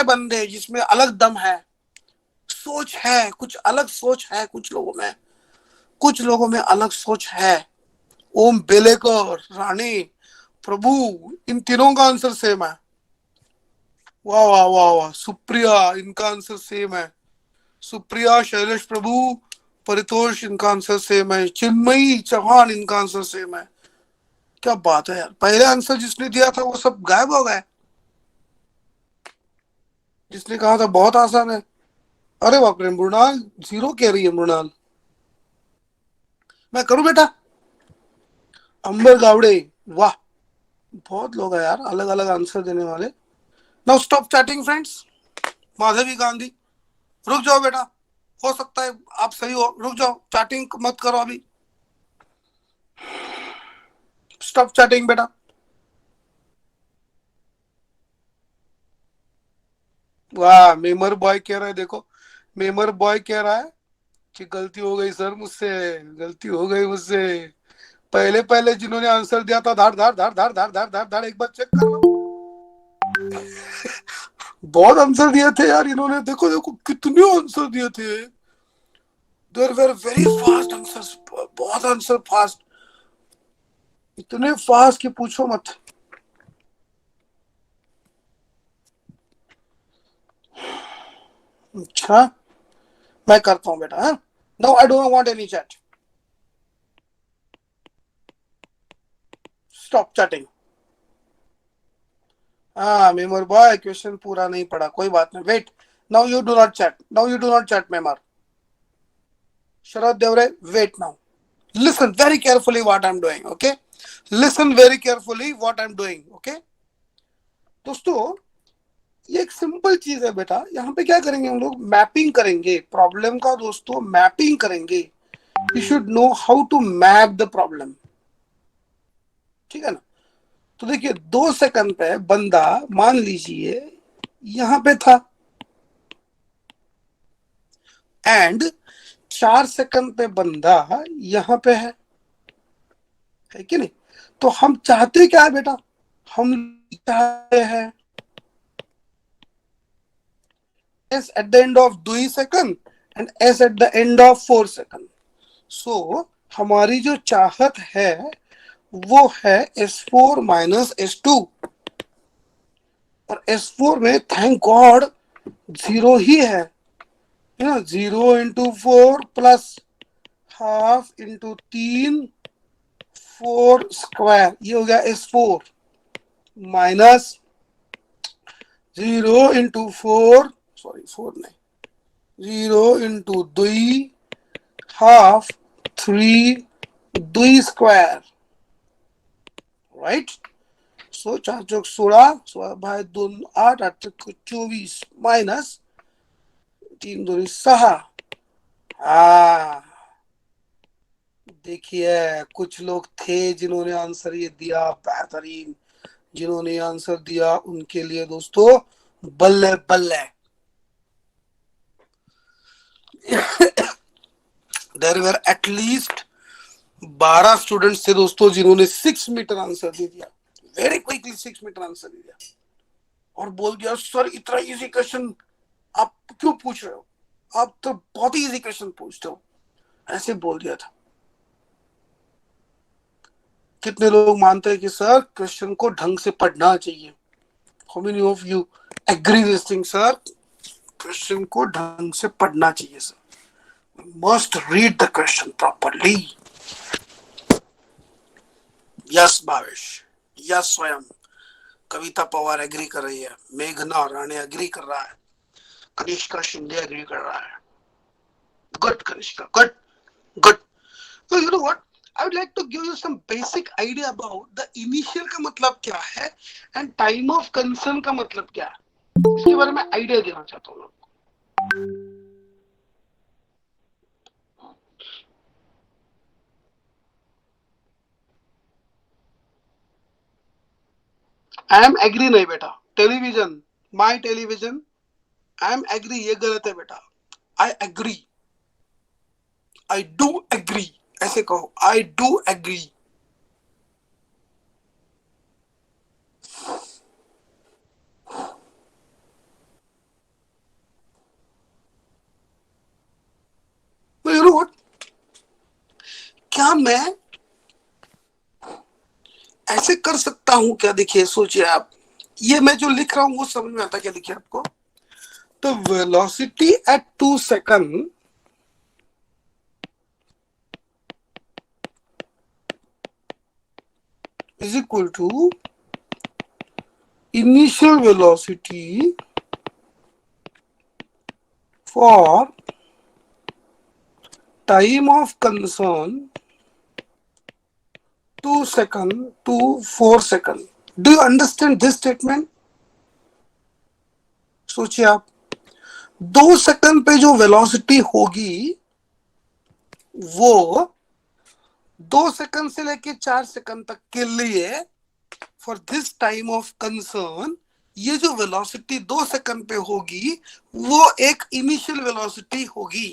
Speaker 3: बंदे जिसमें अलग दम है, सोच है, कुछ अलग सोच है कुछ लोगों में, कुछ लोगों में अलग सोच है। ओम बेलेकर, रानी, प्रभु, इन तीनों का आंसर सेम है। वाह वाह वाह वाह। सुप्रिया, इनका आंसर सेम है। सुप्रिया, शैलेश प्रभु, परितोष, इनका आंसर सेम है। चिन्मयी चौहान, इनका आंसर सेम है। क्या बात है यार, पहले आंसर जिसने दिया था वो सब गायब हो गए। जिसने कहा था बहुत आसान है, अरे बाप रे, मृणाल जीरो कह रही है मृणाल। मैं करूं बेटा? अंबर गावड़े, वाह। बहुत लोग हैं यार अलग अलग आंसर देने वाले। Now stop chatting friends. Madhavi Gandhi, रुक जाओ बेटा, हो सकता है आप सही हो, रुक जाओ, चैटिंग मत करो अभी, स्टॉप चैटिंग बेटा। वाह, मेमर बॉय कह रहा है, देखो मेमर बॉय कह रहा है कि गलती हो गई सर मुझसे, गलती हो गई मुझसे। पहले पहले जिन्होंने आंसर दिया था, धाड़ धाड़ धाड़ धाड़ धाड़ धाड़ धाड़ धाड़, एक बार चेक कर लो। बहुत आंसर दिए थे यार इन्होंने, देखो देखो कितने आंसर दिए थे। There were very fast answers, बहुत आंसर फास्ट, इतने फास्ट कि पूछो मत। अच्छा, मैं करता हूँ बेटा। No, I don't want any chat, stop chatting. हाँ मेमर बॉय, क्वेश्चन पूरा नहीं पढ़ा, कोई बात नहीं, wait. Now you do not chat, now you do not chat memer. Sharad Devare, wait now, listen very carefully what I'm doing, okay? Listen very carefully what I'm doing, okay? दोस्तों, ये एक simple चीज है बेटा, यहाँ पे क्या करेंगे हम लोग, मैपिंग करेंगे प्रॉब्लम का दोस्तों, मैपिंग करेंगे। You should know how to map the problem, ठीक है ना? तो देखिए 2 सेकंड पे बंदा, मान लीजिए यहाँ पे था, एंड 4 सेकंड पे बंदा यहाँ पे है कि नहीं? तो हम चाहते क्या है बेटा, हम चाहते हैं s at the end of 2 second and s at the end of 4 second. So हमारी जो चाहत है वो है S4 माइनस S2, और S4 में थैंक गॉड जीरो ही है ना, 0 × 4 प्लस हाफ इंटू 3, 4 स्क्वायर, ये हो गया S4 माइनस 0 × 4, सॉरी 4 नहीं, 0 × 2 हाफ 3 2 स्क्वायर, राइट? सो 4 चौक 16, 16 भाई 2 8, 8 24 माइनस 3 2 6। हाँ, देखिए कुछ लोग थे जिन्होंने आंसर ये दिया, बेहतरीन जिन्होंने आंसर दिया उनके लिए दोस्तों बल्ले बल्ले। देयर वर एटलीस्ट 12 स्टूडेंट्स थे दोस्तों जिन्होंने 6 मीटर आंसर दे दिया, वेरी क्विकली 6 मीटर आंसर दे दिया, और बोल दिया सर इतना इजी क्वेश्चन आप क्यों पूछ रहे हो, आप तो बहुत ही इजी क्वेश्चन पूछते हो, ऐसे बोल दिया था। कितने लोग मानते हैं कि सर क्वेश्चन को ढंग से पढ़ना चाहिए? How many of you agree this thing sir? Question को ढंग से पढ़ना चाहिए sir, must read the question properly. Yes Bhavesh, yes Swayam, Kavita Pawar agree कर रही है, मेघना राणे एग्री कर रहा है, कनिष्का शिंदे एग्री कर रहा है। Good Kanishka, good good. So you know what? I would like to give you some basic idea about the initial का मतलब क्या है and time of concern का मतलब क्या है, इसके बारे में आइडिया देना चाहता हूँ। आई एम एग्री नहीं बेटा, television, my television, I am agree ये गलत है बेटा, I agree, I do agree, ऐसे कहो, I do agree. You know what, क्या मैं ऐसे कर सकता हूं क्या? देखिए सोचिए आप, ये मैं जो लिख रहा हूं वो समझ में आता क्या? देखिए आपको, तो velocity at 2 second is equal to initial velocity for time of concern 2 second to 4 second. Do you understand this statement? सोचिए आप, 2 सेकंड पे जो वेलोसिटी होगी वो 2 सेकंड से लेके 4 सेकंड तक के लिए for this time of concern, ये जो वेलोसिटी 2 सेकंड पे होगी वो एक इनिशियल वेलोसिटी होगी,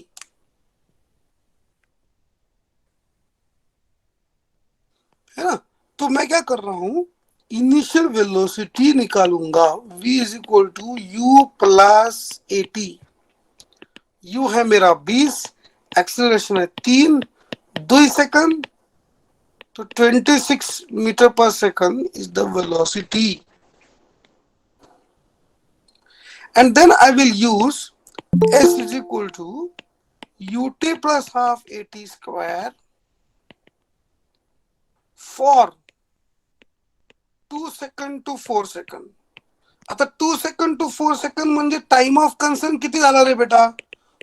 Speaker 3: है ना? तो मैं क्या कर रहा हूं, इनिशियल वेलोसिटी निकालूंगा, v is equal to u plus a t. U है मेरा 20, एक्सेलरेशन है 3, 2 सेकंड, तो 26 metre per second is the velocity. And then I will use s is equal to ut plus half at square for 2 second to 4 second. आता 2 second to 4 second म्हणजे time of concern किती झाला रे बेटा?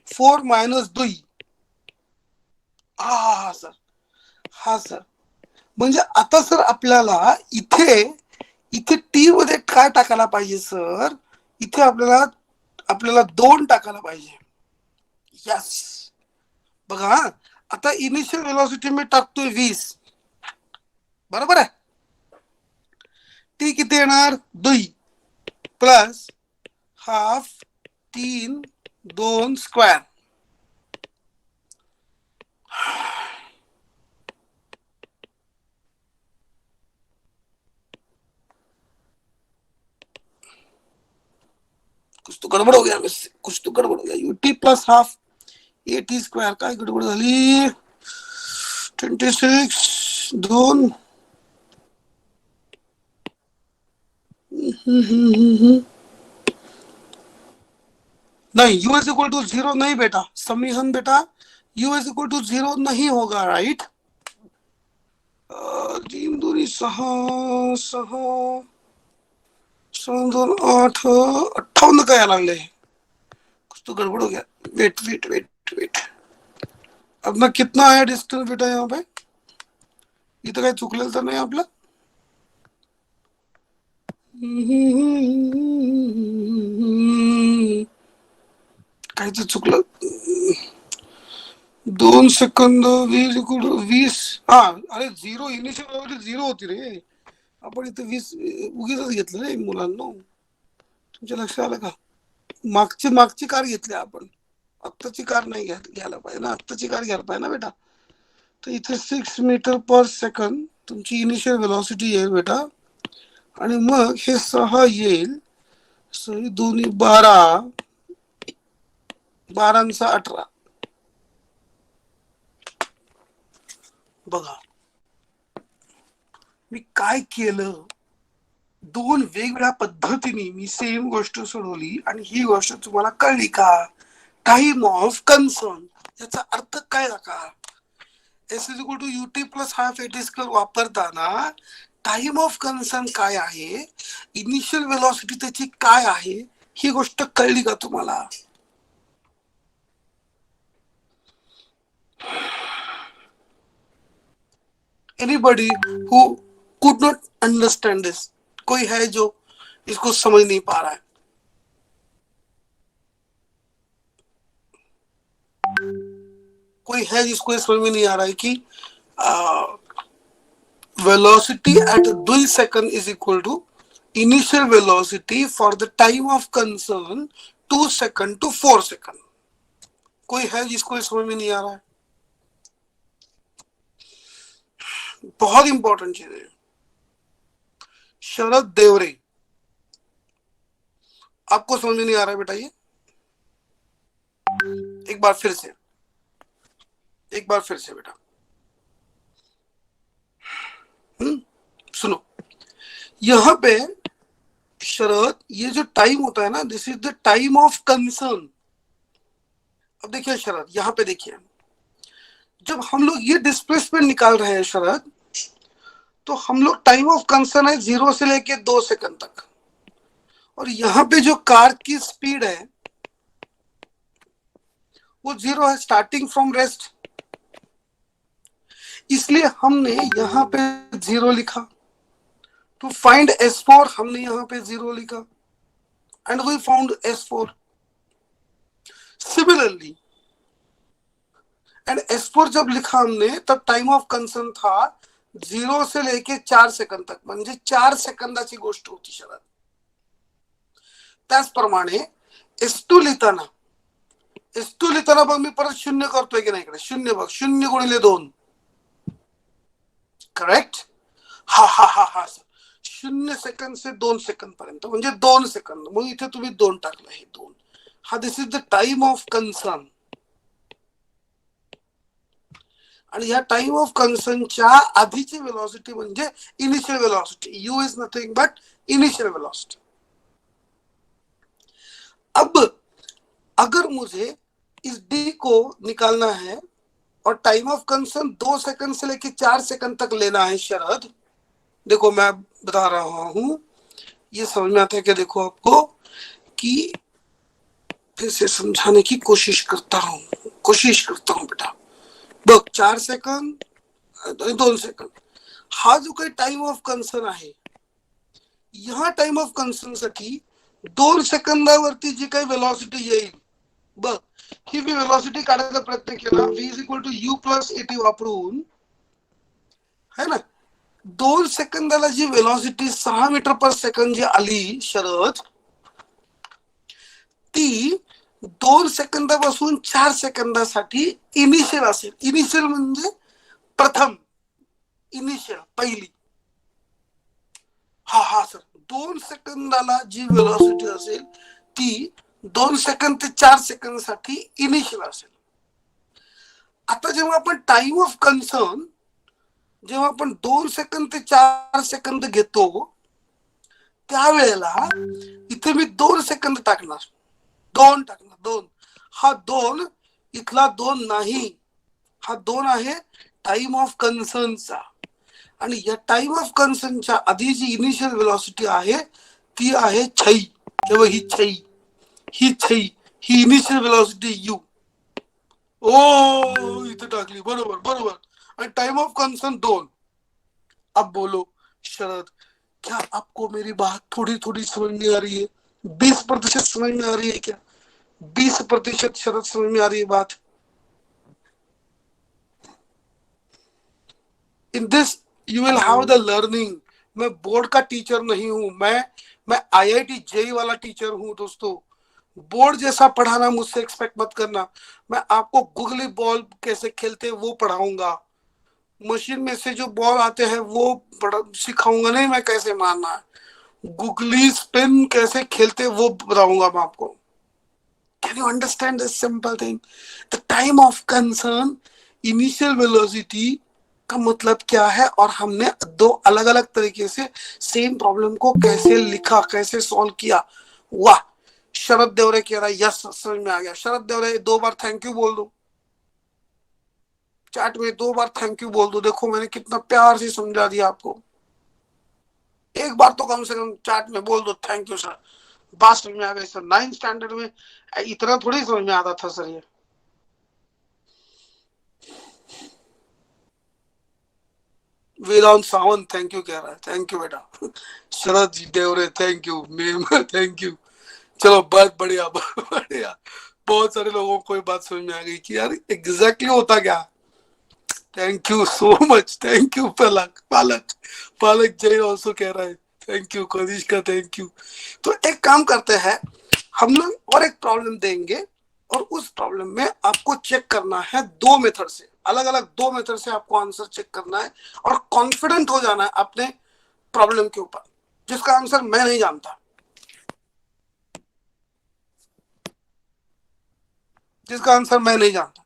Speaker 3: 4 minus 2। हा sir, हा sir, म्हणजे आता सर आपल्याला इथे इथे टी मध्ये काय टाकायला पाहिजे सर? इथे आपल्याला आपल्याला 2 टाकायला पाहिजे। यस, बघा आता इनिशियल वेलोसिटी मी टाकतोय 20, बरोबर आहे? टी किती येणार? 2 प्लस हाफ 3 2 स्क्वायर। कुछ तो गड़बड़ हो गया, कुछ तो गड़बड़ हो गया। UT plus half a t square काय गडबड झाली? 26 2 नहीं, u इज इक्वल टू 0 नहीं बेटा, समीहन बेटा, u इज इक्वल टू 0 नहीं होगा, राइट? 3 दूनी 6 6 7 2 8 58 काय लागले? कुछ तो गड़बड़ हो गया। वेट वेट वेट वेट, अपना कितना आया डिस्टेंस बेटा यहाँ पे? इथं काय चुकलेलं तर नाही आपलं? काय तर चुकलं। 2 सेकंद 20 हा, अरे 0 इनिशियल वेलोसिटी 0 होती रे, आपण इथे 20 उगीच घेतलं रे मुलांनो। तुमच्या लक्षात आलं का? मागची मागची कार घेतली आपण, आत्ताची कार नाही घ्यायला पाहिजे ना, आत्ताची कार घ्यायला पाहिजे ना बेटा। तर इथे 6 मीटर पर सेकंड तुमची इनिशियल वेलोसिटी येईल बेटा, आणि मग हे 6 येईल, 6 दोन्ही 12, 12 18। बघा मी काय केलं, 2 वेगवेगळ्या पद्धतीने मी सेम गोष्ट सोडवली आणि ही गोष्ट तुम्हाला कळली का? टाइम ऑफ कंसर्न याचा अर्थ काय का? S is equal to ut plus half at square वापरताना टाइम ऑफ कंसर्न काय आहे, इनिशियल वेलोसिटी त्याची काय आहे, ही गोष्ट कळली का तुम्हाला? Anybody who could not understand this? कोई है जो इसको समझ नहीं पा रहा है? कोई है जिसको ये समझ में नहीं आ रहा है कि velocity at 2 second is equal to initial velocity for the time of concern 2 second to 4 second. कोई है जिसको ये समझ में नहीं आ रहा है? बहुत इंपॉर्टेंट चीज है। शरद देवरे, आपको समझ में नहीं आ रहा है बेटा? ये एक बार फिर से बेटा सुनो। यहां पे शरद, ये जो टाइम होता है ना, this is the time of concern. अब देखिए शरद, यहां पे देखिए, जब हम लोग ये डिस्प्लेसमेंट निकाल रहे हैं शरद, तो हम लोग टाइम ऑफ कंसर्न है 0 से लेके 2 सेकंड तक, और यहां पे जो कार की स्पीड है वो 0 है, स्टार्टिंग फ्रॉम रेस्ट। इसलिए हमने यहां पे 0 लिखा। टू फाइंड S4 हमने यहां पे 0 लिखा, and we found S4। Similarly, and S4 जब लिखा हमने, तब टाइम ऑफ कंसर्न था 0 से लेके 4 सेकंड तक, म्हणजे 4 सेकंदाची गोष्ट होती शरद। त्याचप्रमाणे S2 लिहिताना बघ, मी परत 0 करतोय की नाही इकडे? 0 बघ, 0 गुणिले 2, करेक्ट? हा हा हा हा 0 सेकंड से 2 सेकंड पर्यंत, म्हणजे 2 सेकंद। मग इथे तुम्ही 2 टाकलं, हे 2, हा this is the time of concern. आणि या टाइम ऑफ कंसर्नच्या आधीची वेलोसिटी म्हणजे initial velocity. You is nothing but initial velocity. अब अगर मुझे इस डी को निकालना है और टाइम ऑफ कंसर्न 2 सेकंड से लेके 4 सेकंड तक लेना है शरद, देखो मैं बता रहा हूं, ये समझ में आता है कि देखो आपको, कि फिर से समझाने की कोशिश करता हूं बेटा। बघ, 4 सेकंड 2 सेकंड, हा जो काही टाइम ऑफ कंसर्न आहे, ह्या टाइम ऑफ कंसर्न साठी 2 सेकंदावरती जी काही वेलॉसिटी येईल, बघ, ही मी वेलॉसिटी काढायचा प्रयत्न केला, v is equal to u plus at वापरून, है ना, 2 सेकंदाला जी वेलॉसिटी 6 मीटर पर सेकंड जी आली शरद, ती 2 सेकंदापासून 4 सेकंदासाठी इनिशियल असेल। इनिशियल म्हणजे प्रथम, इनिशियल पहिली। हा हा सर, 2 सेकंदाला जी वेलॉसिटी असेल ती 2 सेकंद ते 4 सेकंद साठी इनिशियल असेल। आता जेव्हा आपण टाइम ऑफ कंसर्न, जेव्हा आपण 2 सेकंद ते 4 सेकंद घेतो, त्यावेळेला इथे मी 2 सेकंद टाकणार, 2 हा 2 इथला 2 नाही, हा 2 आहे टाइम ऑफ कंसर्नचा। आणि या टाइम ऑफ कंसर्नच्या आधी जी इनिशियल वेलॉसिटी आहे ती आहे 6, तेव्हा ही 6 ही इनिशियल वेलॉसिटी u। ओ इथे टाकली, बरोबर। और टाइम ऑफ कंसर्न 2। अब बोलो शरद, क्या आपको मेरी बात थोड़ी थोड़ी समझ में आ रही है? 20% समझ में आ रही है क्या? 20% शरद समझ में आ रही है बात? In this you will have the learning. मैं बोर्ड का टीचर नहीं हूं, मैं IIT JEE वाला टीचर हूं दोस्तों। बोर्ड जैसा पढ़ाना मुझसे एक्सपेक्ट मत करना। मैं आपको गुगली बॉल कैसे खेलते वो पढ़ाऊंगा, मशीन में से जो बॉल आते हैं वो सिखाऊंगा नहीं, मैं कैसे मारना है। गुगली स्पिन कैसे खेलते वो बताऊंगा मैं आपको। Can you understand this simple thing? The time of concern, initial velocity का मतलब क्या है, और हमने 2 अलग अलग तरीके से सेम प्रॉब्लम को कैसे लिखा, कैसे सॉल्व किया। वाह, शरद देवरे कह रहा है यस, समझ में आ गया। शरद देवरे 2 बार थैंक यू बोल दो, चैट में 2 बार थैंक यू बोल दो। देखो मैंने कितना प्यार से समझा दिया आपको। एक बार तो कम से कम चैट में बोल दो थैंक यू सर, बात समझ में आ गई सर। 9th स्टैंडर्ड में इतना थोड़ी समझ में आता था सर ये। वेदांत सावंत थैंक यू कह रहा है, थैंक यू बेटा। शरद जी देवरे thank you, ma'am thank you. चलो बहुत बढ़िया, बहुत सारे लोगों को ये बात समझ में आ गई कि यार एग्जैक्टली होता क्या। Thank you so much, thank you पालक जय ऑल्सो कह रहा है thank you Kanishka, thank you. तो एक काम करते हैं, हम लोग और एक प्रॉब्लम देंगे, और उस प्रॉब्लम में आपको चेक करना है दो मेथड से, अलग अलग दो मेथड से आपको आंसर चेक करना है, और कॉन्फिडेंट हो जाना है अपने प्रॉब्लम के ऊपर, जिसका आंसर मैं नहीं जानता, जिसका आंसर मैं नहीं जानता।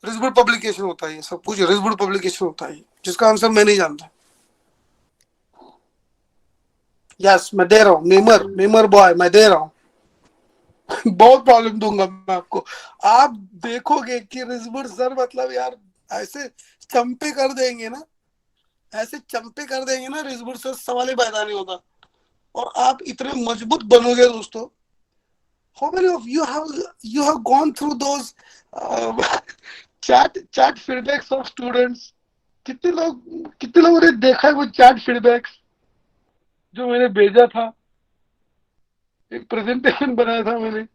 Speaker 3: रिजबुड पब्लिकेशन होता है ये सब कुछ, रिजबुड पब्लिकेशन होता है जिसका आंसर मैं नहीं जानता। यस, मैं दे रहा हूँ, मेमर मेमर बॉय, मैं दे रहा हूँ। बहुत प्रॉब्लम दूंगा मैं आपको। आप देखोगे कि रिजबुड सर मतलब यार ऐसे चंपे कर देंगे ना, ऐसे चंपे कर देंगे ना रिजबुड सर, सवाल ही पैदा नहीं होता। और आप इतने मजबूत बनोगे दोस्तों। How many of you have gone through those chat feedbacks of students? कितने लोगों ने देखा है वो चैट फीडबैक्स जो मैंने भेजा था, एक प्रेजेंटेशन बनाया था मैंने।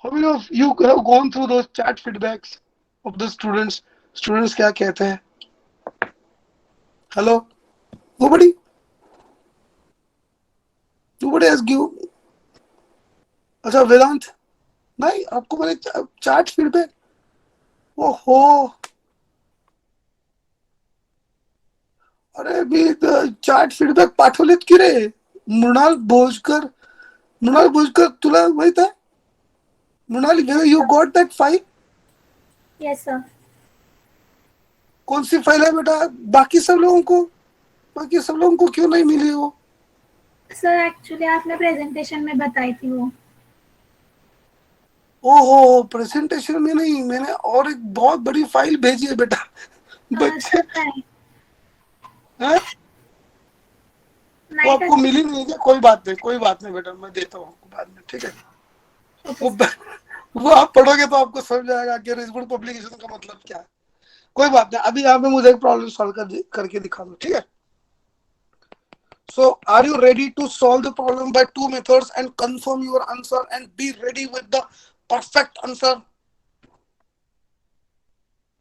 Speaker 3: How many of you have gone through those chat feedbacks of the students? Students क्या कहते हैं? Hello, nobody nobody has give। अच्छा वेदांत, नहीं आपको मैंने चैट फीडबैक, ओहो, अरे मी चॅट फीडबॅक पाठवलेत की रे, मृणाल भोजकर, मृणाल भोजकर तुला माहित आहे? Mrinal, you got that file?
Speaker 2: Yes sir.
Speaker 3: कौन सी फाइल है बेटा? बाकी सब लोगों को, बाकी सब लोगों को क्यों नहीं मिली वो?
Speaker 2: सर एक्चुअली आपने प्रेजेंटेशन में बताई थी वो।
Speaker 3: ओहो, प्रेजेंटेशन में नहीं, मैंने और एक बहुत बड़ी फाइल भेजी है बेटा। बच्चे
Speaker 2: सर नहीं,
Speaker 3: हैं? वो
Speaker 2: नहीं
Speaker 3: आपको
Speaker 2: कर।
Speaker 3: मिली नहीं क्या? कोई बात नहीं, कोई बात नहीं बेटा, मैं देता हूँ आपको बाद में, ठीक है?
Speaker 2: ओके
Speaker 3: वो
Speaker 2: सर।
Speaker 3: वो आप पढ़ोगे तो आपको समझ आएगा कि रिजल्ट पब्लिकेशन का मतलब क्या है। कोई बात नहीं, अभी यहाँ पे मुझे एक प्रॉब्लम सॉल्व करके दिखा दो, ठीक है? So, are you ready to solve the problem by two methods and confirm your answer and be ready with the perfect answer?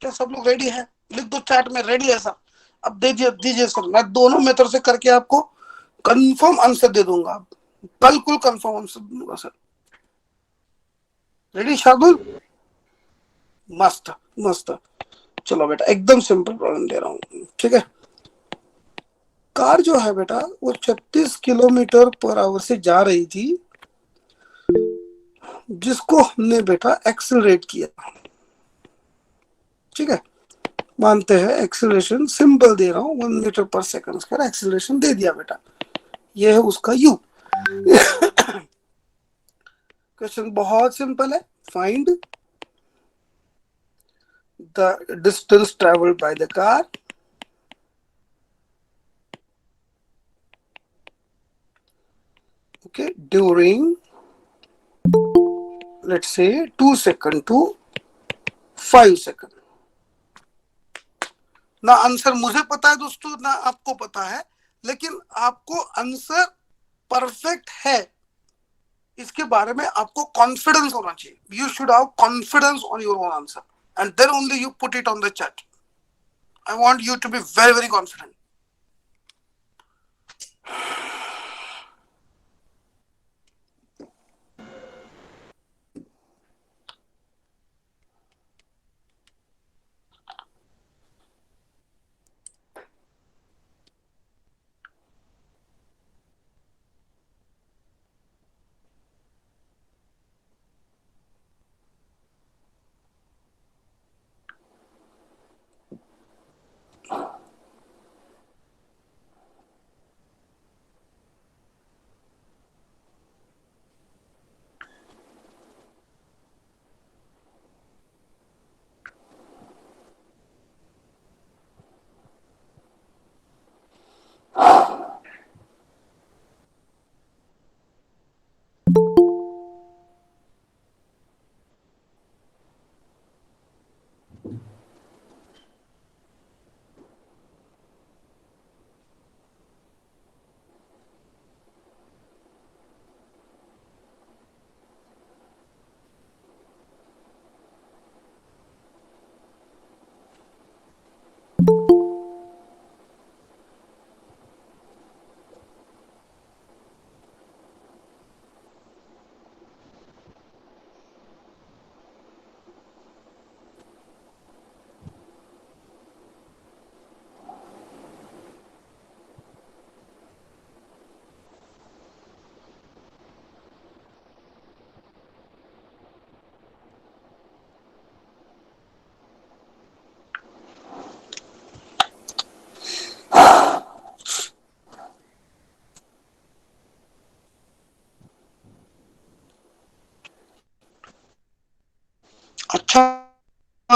Speaker 3: क्या सब लोग रेडी है? लिख दो चैट में, रेडी है सर। अब दीजिए दीजिए सर, मैं दोनों मेथड से करके आपको कंफर्म आंसर दे दूंगा, बिल्कुल कंफर्म आंसर दूंगा सर। रेडी शार्दुल? मस्त मस्त। चलो बेटा, एकदम सिंपल प्रॉब्लम दे रहा हूँ, ठीक है? कार जो है बेटा वो 36 किलोमीटर पर आवर से जा रही थी, जिसको हमने बेटा एक्सेलरेट किया, ठीक है? मानते हैं एक्सेलरेशन सिंपल दे रहा हूँ, 1 मीटर पर सेकंड का एक्सेलरेशन दे दिया बेटा, ये है उसका यू। क्वेश्चन बहुत सिंपल है, find the distance travelled by the car, okay, during let's say 2 second to 5 second. ना आंसर मुझे पता है दोस्तों, ना आपको पता है, लेकिन आपको आंसर परफेक्ट है इसके बारे में आपको कॉन्फिडेंस होना चाहिए। You should have confidence on your own answer and then only you put it on the chat. I want you to be very very confident.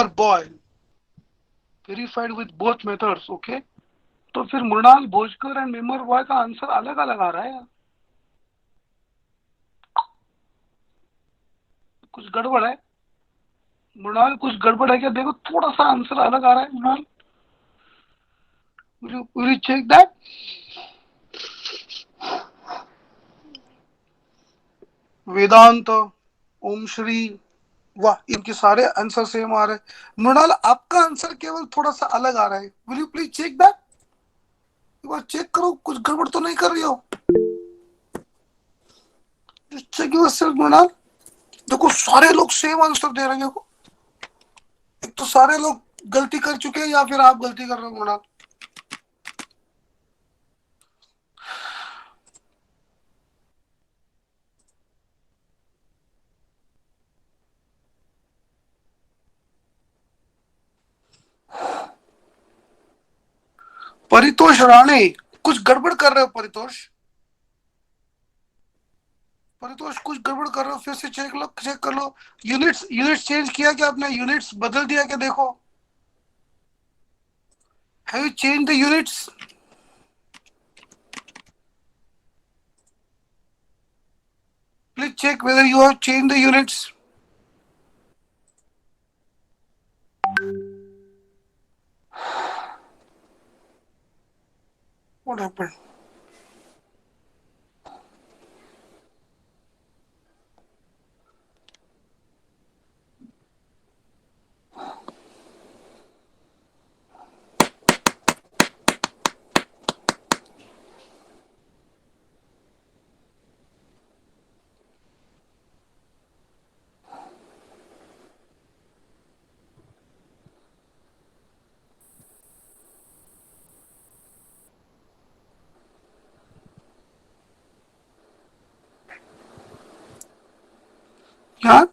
Speaker 3: Boy verified with both methods. Okay, तो फिर Mrinal Bhojkar and memer boy का answer अलग अलग आ रहा है यार. कुछ गड़बड़ है मृणाल, कुछ गड़बड़ है क्या? देखो थोड़ा सा आंसर अलग आ रहा है Mrinal. will you check that? वेदांत, ओम श्री, वाह, इनके सारे आंसर सेम आ रहे हैं. मृणाल आपका आंसर केवल थोड़ा सा अलग आ रहा है. Will you please check that? एक बार चेक करो, कुछ गड़बड़ तो नहीं कर रही हो? Check yourself Mrinal. देखो सारे लोग सेम आंसर दे रहे हैं. देखो एक तो सारे लोग गलती कर चुके हैं या फिर आप गलती कर रहे हो मृणाल. परितोष राणे, कुछ गड़बड़ कर रहे हो परितोष. परितोष कुछ गड़बड़ कर रहे हो, फिर से चेक कर लो. यूनिट्स यूनिट्स चेंज किया क्या आपने? यूनिट्स बदल दिया क्या? देखो, have you change the units? Please check whether you have change the units. What happened? हाँ,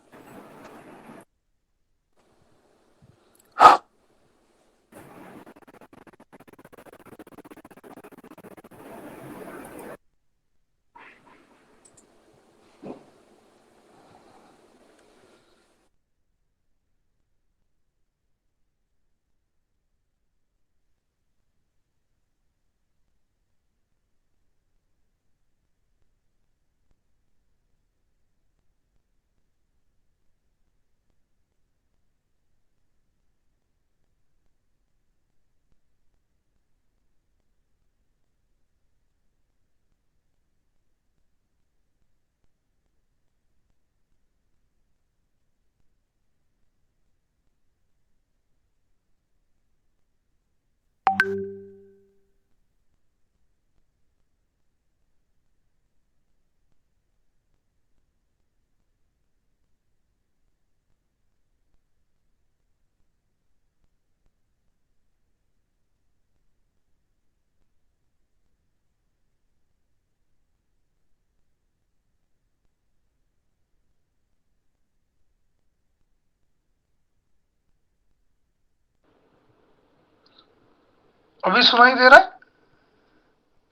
Speaker 3: अभी सुनाई दे रहा है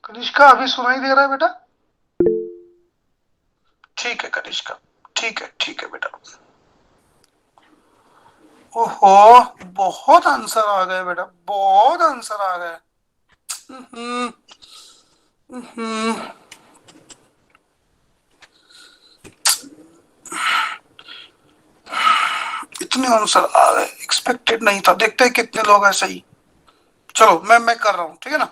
Speaker 3: कनिष्का? अभी सुनाई दे रहा है बेटा? ठीक है कनिष्का, ठीक है बेटा. ओहो, बहुत आंसर आ गए बेटा, बहुत आंसर आ गए. हम्म, हम्म. इतने आंसर आ गए, एक्सपेक्टेड नहीं था. देखते हैं कितने लोग ऐसे ही. चलो मैं कर रहा हूँ, ठीक है ना?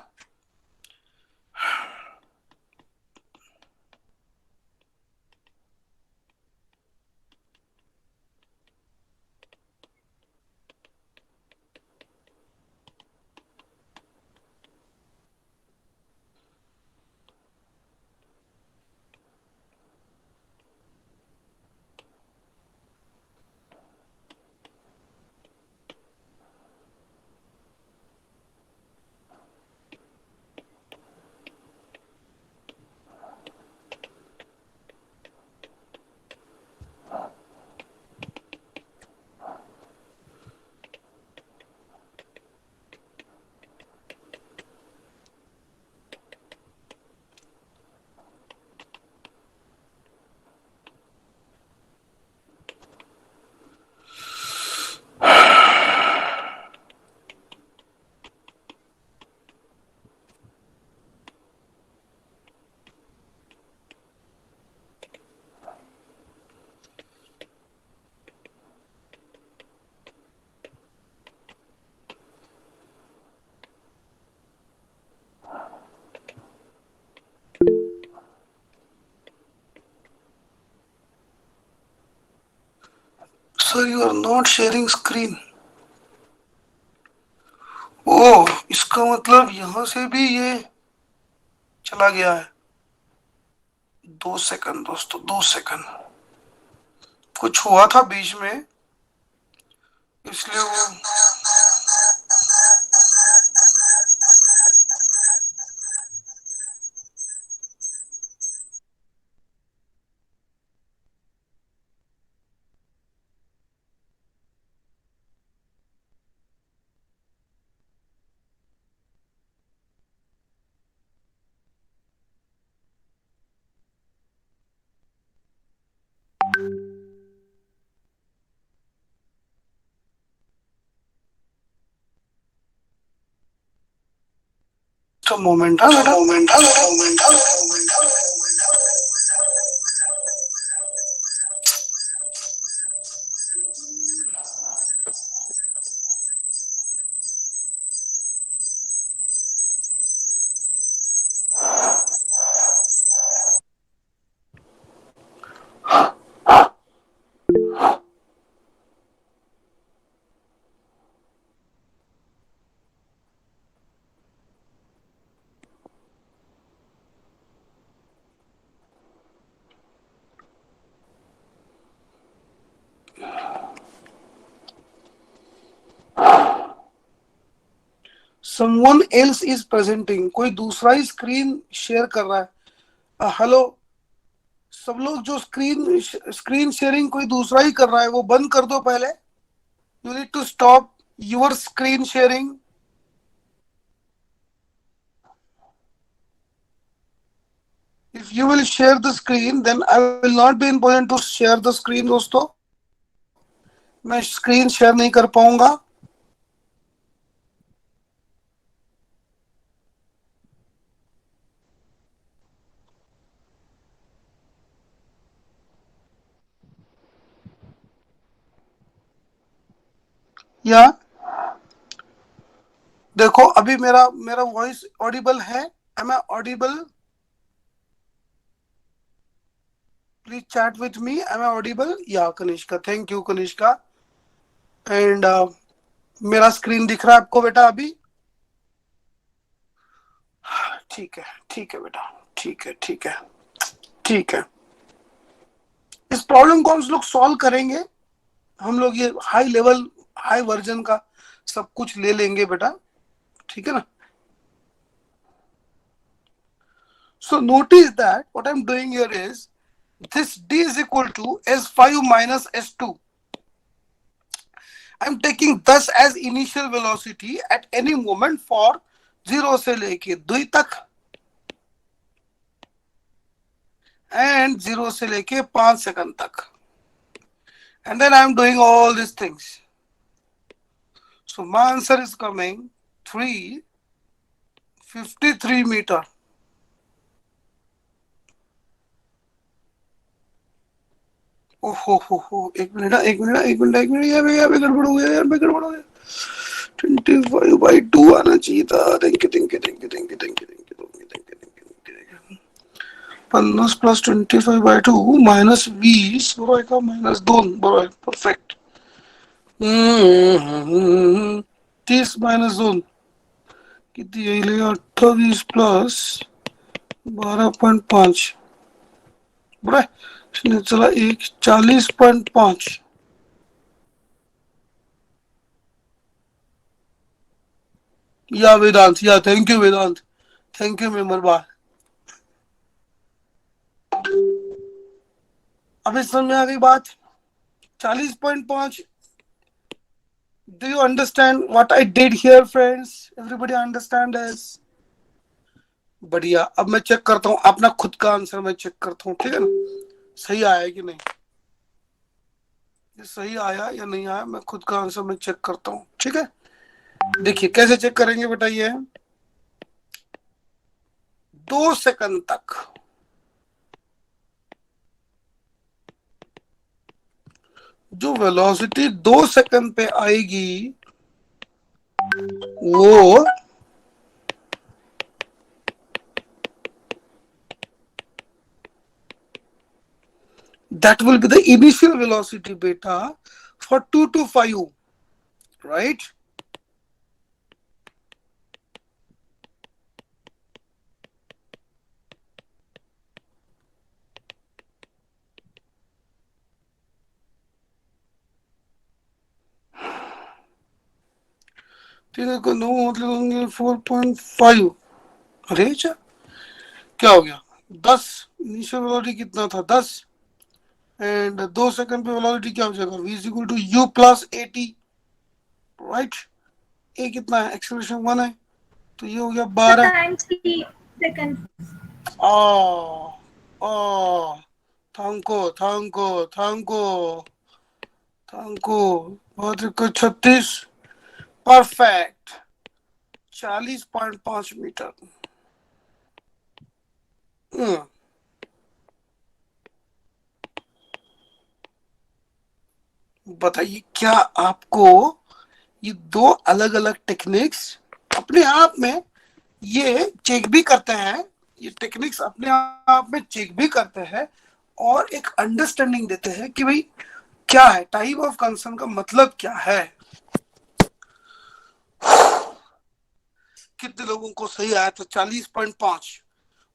Speaker 3: Sir you are not sharing screen. ओ, इसका मतलब यहां से भी ये चला गया है। 2 सेकंड दोस्तों, 2 सेकंड, कुछ हुआ था बीच में, इसलिए वो मोमेंट बेटा, someone else is presenting, कोई दूसरा ही स्क्रीन शेयर कर रहा है। हेलो सब लोग, जो स्क्रीन शेयरिंग कोई दूसरा ही कर रहा है वो बंद कर दो पहले। You need to stop your screen sharing. If you will share the screen, then I will not be in position to share the screen दोस्तों, मैं स्क्रीन शेयर नहीं कर पाऊंगा। या देखो अभी मेरा मेरा वॉइस ऑडिबल है? Am I audible? Please chat with me, am I audible? या Kanishka, thank you Kanishka. And मेरा स्क्रीन दिख रहा है आपको बेटा अभी? ठीक है, ठीक है बेटा, ठीक है, ठीक है, ठीक है। इस प्रॉब्लम को हम लोग सॉल्व करेंगे। हम लोग ये हाई लेवल, हाई वर्जन का सब कुछ ले लेंगे बेटा, ठीक है ना? So notice that what I'm doing here is this d is equal to s5 minus s2. I'm taking thus as initial velocity at any moment for 0 से लेके 2 तक and 0 से लेके 5 सेकंड तक, and then I'm doing all these things. So my answer is coming 353 meter. ओहो, एक minute, यहाँ पे गड़बड़ हो गया, 25/2 आना चाहिए था। Thank you. 50 प्लस 25/2 माइनस 20 बरोबर का -2 बरोबर, परफेक्ट। 30 माइनस 2 किती येईल? 28 प्लस 12.5 बरोबर। चला 40.5। या वेदांत, या thank you Vedant, thank you member बार। अभी समझ में आ गई बात? 40.5। Do you understand what I did here, friends? Everybody understand this? बढ़िया। अब मैं चेक करता हूँ अपना खुद का आंसर, मैं चेक करता हूँ, ठीक है ना, सही आया कि नहीं। ये सही आया या नहीं आया, मैं खुद का आंसर मैं चेक करता हूँ, ठीक है। देखिए कैसे चेक करेंगे बेटा, ये 2 सेकंड तक जो वेलोसिटी 2 सेकंड पे आएगी वो that will be the initial velocity beta for 2 to 5, right? तेरे को 9 मतलब होंगे 4.5। अरे अच्छा क्या हो गया? 10 इनिशियल वेलोसिटी कितना था? 10 एंड 2 सेकंड पे वेलोसिटी क्या हो जाएगा? v is equal to u plus 80, right? A कितना है? एक्सेलरेशन 1 है, तो ये हो गया 12।
Speaker 2: Times 3 second.
Speaker 3: आ आ थैंको थैंको थैंको थैंको। बहुत 36, परफेक्ट। 40.5 मीटर। बताइए क्या आपको ये दो अलग अलग टेक्निक्स अपने आप में ये चेक भी करते हैं, ये टेक्निक्स अपने आप में चेक भी करते हैं और एक अंडरस्टैंडिंग देते हैं कि भाई क्या है टाइप ऑफ कंसर्न का मतलब क्या है। कितने लोगों को सही आया था? 40.5।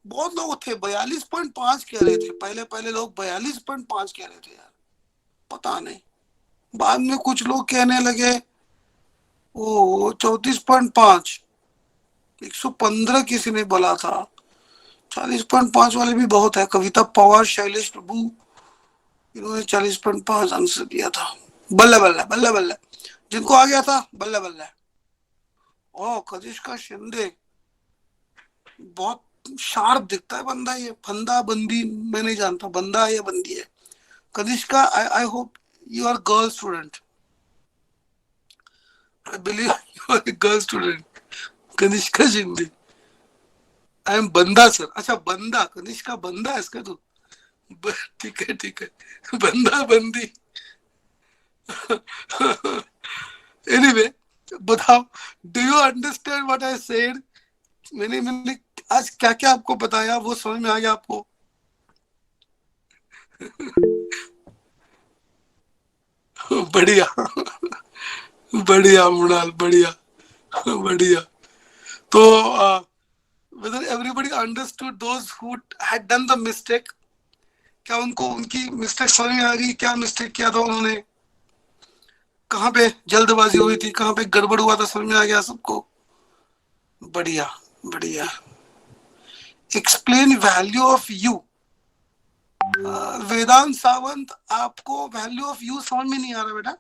Speaker 3: बहुत लोग थे 42.5 कह रहे थे, पहले पहले लोग 42.5 कह रहे थे यार, पता नहीं। बाद में कुछ लोग कहने लगे ओ 34.5, 115 किसी ने बोला था। 40.5 वाले भी बहुत है। कविता पवार, शैलेश प्रभु, इन्होंने 40.5 आंसर दिया था। बल्ले बल्ले बल्ले बल्ले, जिनको आ गया था बल्ले बल्ले। ओ कनिष्का शिंदे, बहुत शार्प दिखता है बंदा। ये फंदा बंदी मैं नहीं जानता, बंदा है या बंदी है। Kanishka, I hope you are girl student. I believe you are girl student. Kanishka Shinde, I am बंदा सर। अच्छा बंदा, कनिष्का बंदा है इसका तो। ठीक है ठीक है, बंदा बंदी। एनीवे बताओ, do you understand what I said? मैंने आज क्या क्या आपको बताया वो समझ में आ गया आपको? बढ़िया बढ़िया मृणाल, बढ़िया बढ़िया। तो whether everybody understood those who had done the mistake? क्या उनको उनकी मिस्टेक समझ में आ गई? क्या मिस्टेक किया था उन्होंने, कहाँ पे जल्दबाजी हुई थी, कहाँ पे गड़बड़ हुआ था, समझ में आ गया सबको? बढ़िया बढ़िया। Explain value of u. Vedant Sawant, आपको वैल्यू ऑफ यू समझ में नहीं आ रहा बेटा?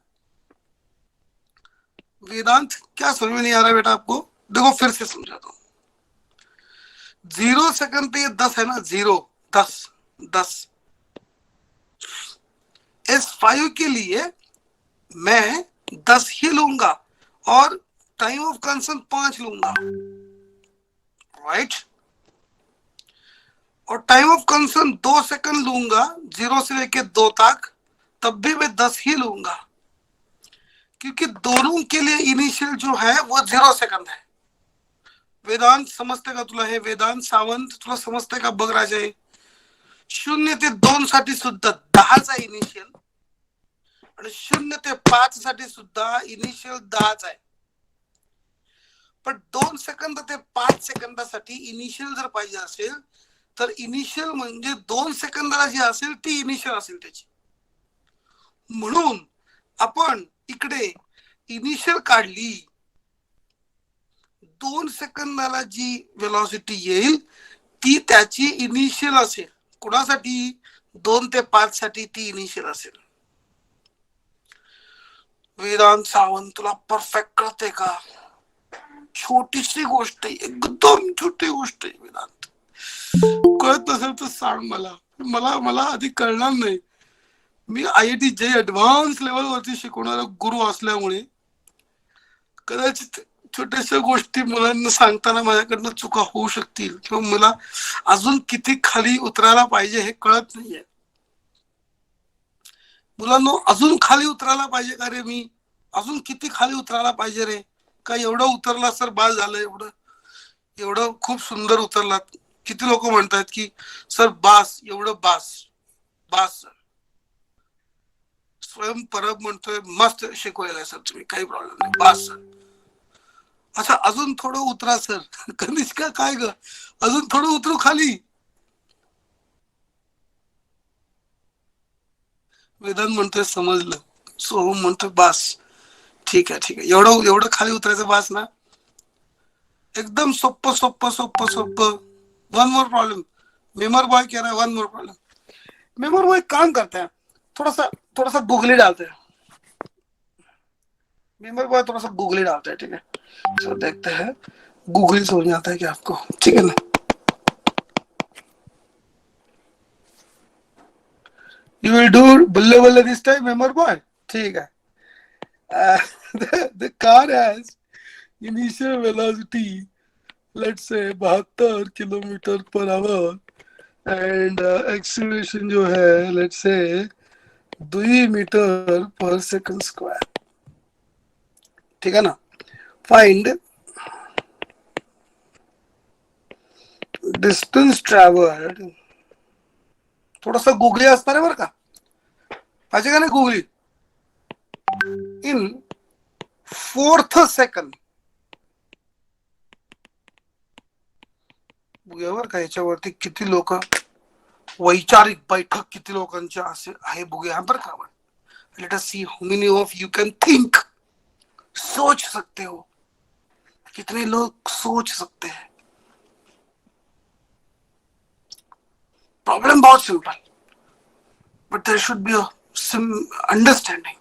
Speaker 3: वेदांत क्या समझ में नहीं आ रहा बेटा आपको? देखो फिर से समझाता हूँ। 0 सेकंड पे ये 10 है ना, 0 10 10। S5 के लिए मैं 10 ही लूंगा और टाइम ऑफ कंसर्न 5 लूंगा, राइट? और टाइम ऑफ कंसर्न 2 सेकंड लूंगा, 0 से लेके 2 तक, तब भी मैं 10 ही लूंगा, क्योंकि दोनों के लिए इनिशियल जो है वो 0 सेकंड है। वेदांत समजते का तुला हे? वेदांत सावंत तुला समजते का बघ राजे? 0 ते 2 साठी सुद्धा 10चा इनिशियल आणि 0 ते 5 साठी सुद्धा इनिशियल 10च आहे। पण 2 सेकंद ते 5 सेकंदासाठी इनिशियल जर पाहिजे असेल तर इनिशियल म्हणजे 2 सेकंदाला जी असेल ती इनिशियल असेल त्याची। म्हणून आपण इकडे इनिशियल काढली, 2 सेकंदाला जी वेलॉसिटी येईल ती त्याची इनिशियल असेल। कुणासाठी? 2 ते 5 साठी ती इनिशियल असेल। वेदांत सावंत तुला परफेक्ट कळते का? छोटीशी गोष्ट आहे, एकदम छोटी गोष्ट आहे वेदांत। कळत नसेल तर सांग मला, मला मला आधी कळणार नाही। मी IIT जे ऍडव्हान्स लेवल वरती शिकवणारा गुरु असल्यामुळे कदाचित छोट्याशा गोष्टी मुलांना सांगताना माझ्याकडनं चुका होऊ शकतील किंवा मला अजून किती खाली उतरायला पाहिजे हे कळत नाहीये। मुलांनो अजून खाली उतरायला पाहिजे का रे? मी अजून किती खाली उतरायला पाहिजे रे? का एवढं उतरला सर बास झालं? एवढं एवढं खूप सुंदर उतरलात। किती लोक म्हणतात की सर बास, एवढं बास बास। स्वयं परब म्हणतोय, मस्त शिकवायला सर तुम्ही, काही प्रॉब्लेम नाही, बस सर. अच्छा अजून थोडं उतरा सर. कनिष्का काय ग, अजून थोडं उतरू खाली. वेदांत म्हणतोय समजलं. सोहम म्हणतोय बास. ठीक आहे ठीक आहे, एवढं एवढं खाली उतरायचं बास ना. एकदम सोप्प सोप्प सोप्प सोप्प. One more problem. Memer boy कह रहा है one more problem. Memer boy काम करते हैं, थोड़ा सा गूगली डालते हैं. मेमर बॉय थोड़ा सा गूगली डालते हैं, ठीक है. तो देखते हैं गूगली समझ आता है क्या आपको, ठीक है ना. यू विल डू बल्ले बल्ले दिस टाइम मेमर बॉय, ठीक है. The car has initial velocity, let's say 72 kilometre per our and acceleration जो है let's say 2 metre per second square, ठीक है ना. Find distance travelled. थोडासा गुगली असणार आहे बरं का, पाहिजे का नाही गुगली. इन 4th सेकंड. बघूया बरं का याच्यावरती किती लोक, वैचारिक बैठक किती लोकांची असे आहे बघूया बरं का. Late us see how many of you can think, सोच सकते हो, कितने लोग सोच सकते हैं. प्रॉब्लम बहुत simple, but there should be a understanding.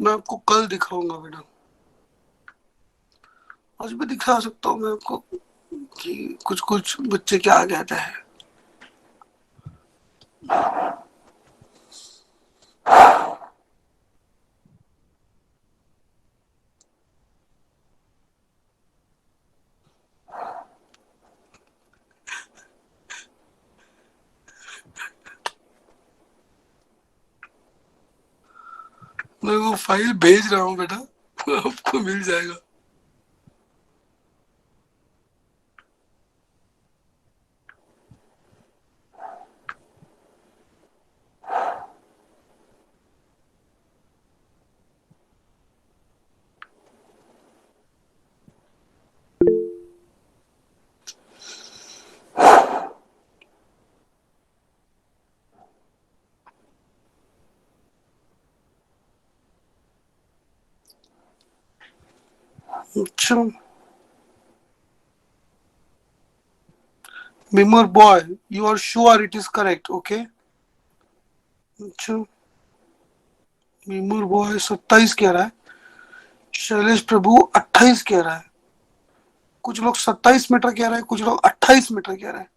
Speaker 3: मैं आपको कल दिखाऊंगा बेटा, आज भी दिखा सकता हूँ मैं आपको कि कुछ कुछ बच्चे क्या कहते हैं. मैं वो फाइल भेज रहा हूँ बेटा, आपको मिल जाएगा. अच्छा memer boy, you are sure it is correct, okay. अच्छा मेमर बॉय 27 कह रहा है, शैलेश प्रभु 28 कह रहा है, कुछ लोग 27 मीटर कह रहे हैं, कुछ लोग 28 मीटर कह रहे हैं.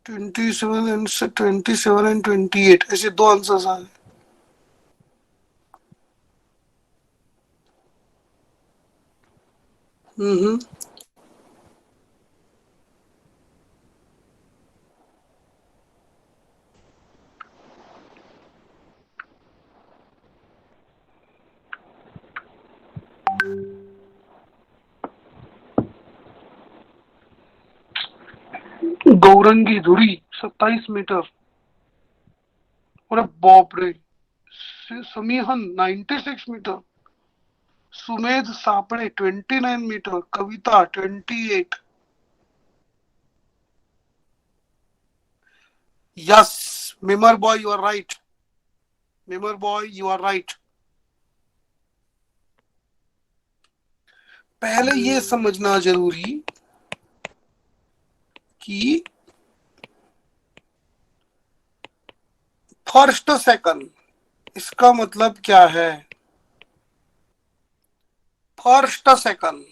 Speaker 3: 27 एंड 28 ऐसे दो आंसर्स आ गए. हम्म. गौरंगी धुरी 27 मीटर. अरे बाप रे. Samihan 96 metre. Sumedh Sapale 29 metre. Kavita 28. Yes memer boy you are right. Memer boy you are right. पहले ये समझना जरूरी कि फर्स्ट सेकंड, इसका मतलब क्या है. फर्स्ट सेकंड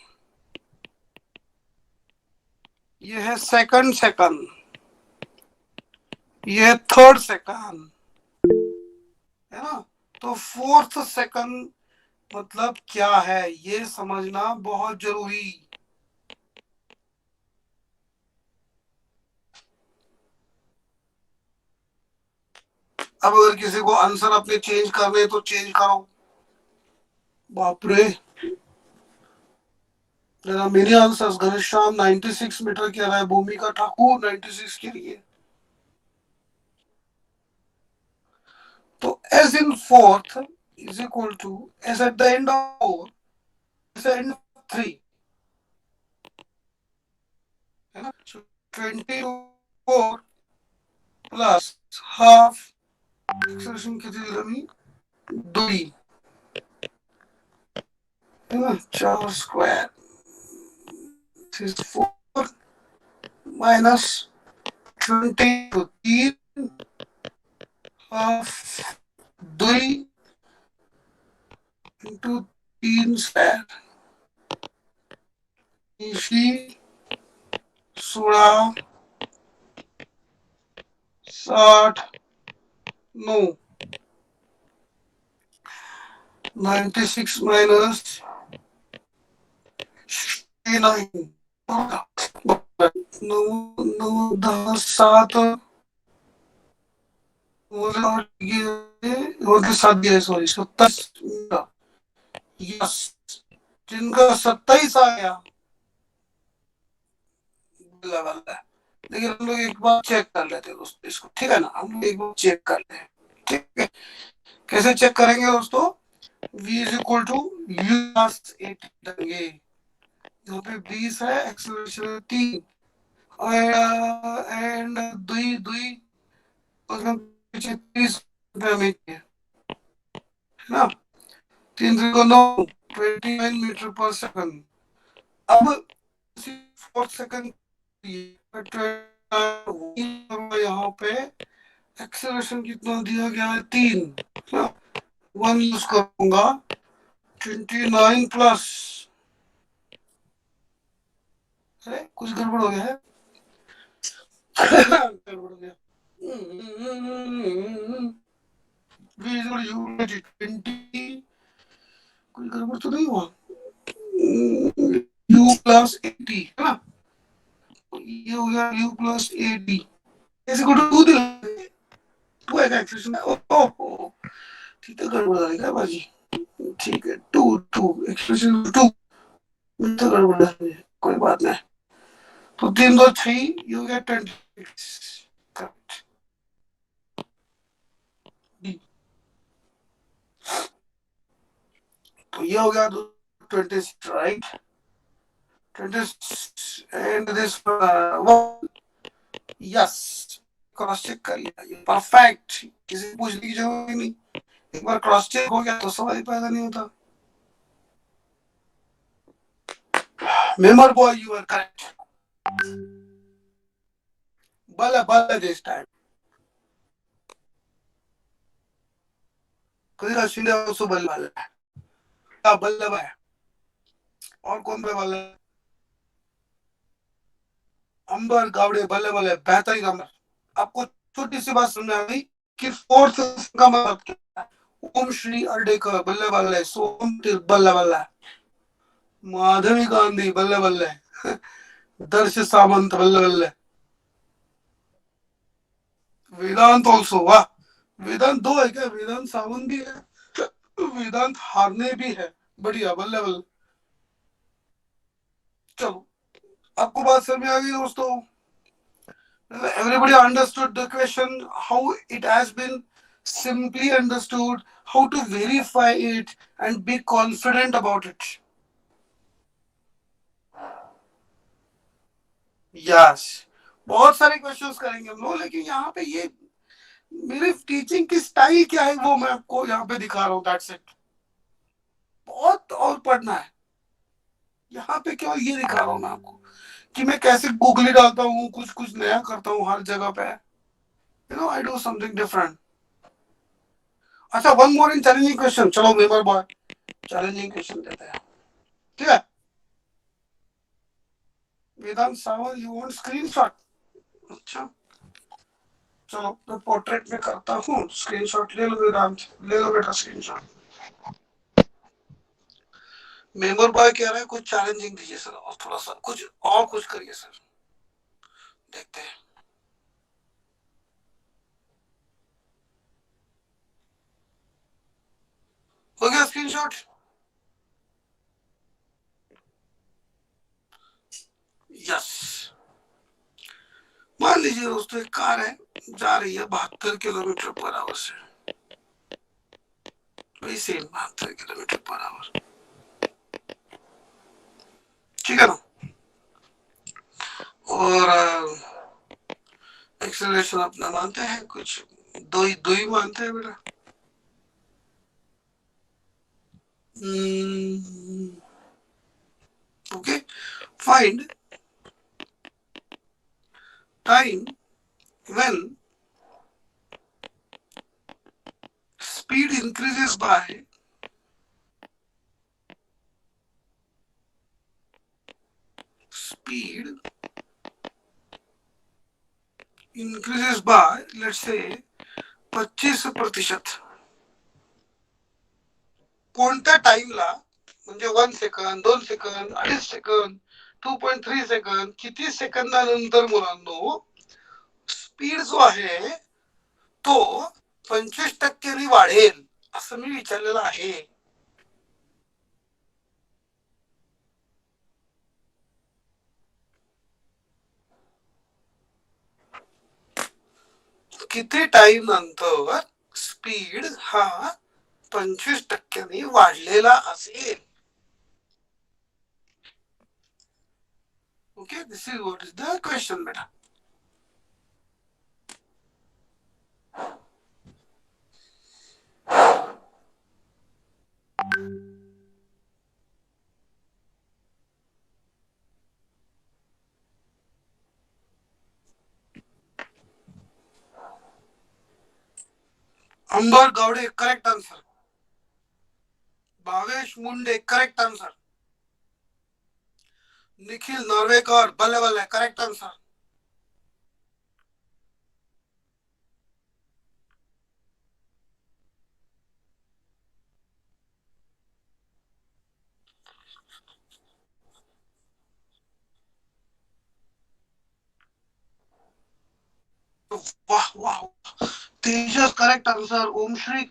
Speaker 3: ये है सेकंड सेकंड, ये है थर्ड सेकंड, है ना. तो फोर्थ सेकंड मतलब क्या है ये समझना बहुत जरूरी. अब अगर किसी को आंसर अपने चेंज करने तो चेंज करो। बाप रे, देयर आर मेनी आंसर्स। घनश्याम 96 मीटर कह रहा है, भूमिका ठाकुर 96 के लिए। तो s in fourth is equal to s at the end of 4 s end of 3, है ना। 24 प्लस हाफ एक्सप्रेशन कितनी लगी, 2 है ना। 4 square 4 minus 20 half 2 into 3 square, इसी 16 60 9 96 माइनस 9 9 9 10 7 7 सॉरी 27। यस, जिनका 27 आया लेवल है। लेकिन हम लोग एक बार चेक कर लेते हैं दोस्तों इसको, ठीक है ना। हम लोग एक बार चेक कर लें, ठीक है। कैसे चेक करेंगे दोस्तों, v is equal to u plus 8 देंगे। यहाँ पे 20 है, एक्सेलरेशन 3 एंड 2 उसमें पीछे 30 है ना। 3 को 9 29 मीटर पर सेकंड। अब 4 सेकंड यहाँ पे एक्सेलरेशन कितना दिया गया है, 3 ना। 1 यूज करूंगा, 29 प्लस, अरे कुछ गड़बड़ हो गया है। गड़बड़ हो गया। 20, कोई गड़बड़ तो नहीं हुआ। u प्लस 80 है ना, ये हो गया u प्लस 80। ऐसे को 2 दिला, 2 है का एक्सप्रेशन है। ओहो, ठीक है, गड़बड़ आ गया बाजी। ठीक है, 2 एक्सप्रेशन 2 तो गड़बड़ है, कोई बात नहीं। तो 3 2 3 यू गेट 26, करेक्ट। तो ये हो गया 26, right. 26 and this yes, cross check कर लिया, ये परफेक्ट, किसी पूछने की जरूरत नहीं। एक बार क्रॉस चेक हो गया तो सवाल पैदा नहीं होता। मेमर बॉय, यू आर करेक्ट। बल्ला दिस टाइम। कोई अश्विनी also बल्ला है। और कौन पे बल्ला, अंबर गावड़े बल्ले बेहतरीन अंबर। आपको छोटी सी बात समझ आ गई कि फोर्थ का मतलब क्या है। ओम श्री अर्डेकर बल्ले सोम तिर बल्ले, माधवी गांधी बल्ले, दर्श सामंत बल्ले, वेदांत ऑल्सो, वाह। वेदांत 2 है क्या, वेदांत सावंत भी है, वेदांत हारने भी है, बढ़िया बल्ले। चलो, आपको बात समझ में आ गई दोस्तों। Everybody understood the question, how it has been simply understood, how to verify it and be confident about it. Yes, बहुत सारे क्वेश्चंस करेंगे हम लोग, लेकिन यहाँ पे ये मेरे टीचिंग की स्टाइल क्या है वो मैं आपको यहाँ पे दिखा रहा हूँ, दैट्स इट। बहुत और पढ़ना है, यहाँ पे केवल ये दिखा रहा हूँ मैं आपको कि मैं कैसे गूगली डालता हूँ, कुछ कुछ नया करता हूँ हर जगह पे, you know, I do something different. अच्छा, वन मोर इन चैलेंजिंग क्वेश्चन। चलो मेमर बॉय, चैलेंजिंग क्वेश्चन देते हैं, ठीक है। वेदांत सावंत, यू वांट स्क्रीनशॉट? अच्छा, चलो मैं पोर्ट्रेट में करता हूँ, स्क्रीनशॉट ले लो वेदांत, ले लो बेटा स्क्रीनशॉट। मेमर बॉय कह रहा है कुछ चैलेंजिंग दीजिए सर, और थोड़ा सा कुछ और कुछ करिए सर, देखते हैं। स्क्रीनशॉट? यस। मान लीजिए दोस्तों एक कार है, जा रही है 72 किलोमीटर पर आवर से, वही सेम 72 किलोमीटर पर आवर, ठीक है ना? और एक्सेलरेशन अपना मानते हैं कुछ दो ही मानते हैं बेटा। Okay, find time when speed increases by let's say 25%. कोणत्या टाइमला, म्हणजे 1 सेकंद, 2 सेकंद, 2.5 सेकंद, 2.3 सेकंद, किती सेकंदानंतर मुलांनो स्पीड जो आहे तो 25% वाढेल असं मी विचारलेलं आहे. किती टाइम नंतर स्पीड हा 25% वाढलेला असेल. Okay, this is what is the question बेटा. अंबर गावडे करेक्ट आंसर. भावेश मुंडे करेक्ट आंसर. निखिल नार्वेकर बल्ले बल्ले करेक्ट आंसर. वाह वाह, तेजस करेक्ट आंसर. ओमश्री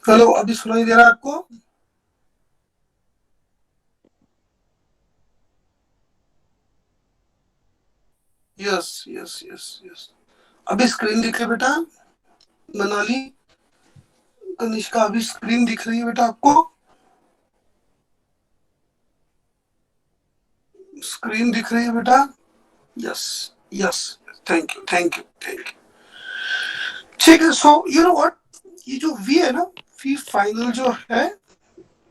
Speaker 3: हेलो, अभी सुनाई दे रहा है आपको? Yes yes yes yes. अभी स्क्रीन दिख रही है बेटा? मनाली, कनिष्का, अभी स्क्रीन दिख रही है बेटा आपको? स्क्रीन दिख रही है बेटा? Yes yes. Thank you thank you thank you. ठीक है, सो यू नो व्हाट, ये जो वी है ना, वी फाइनल जो है,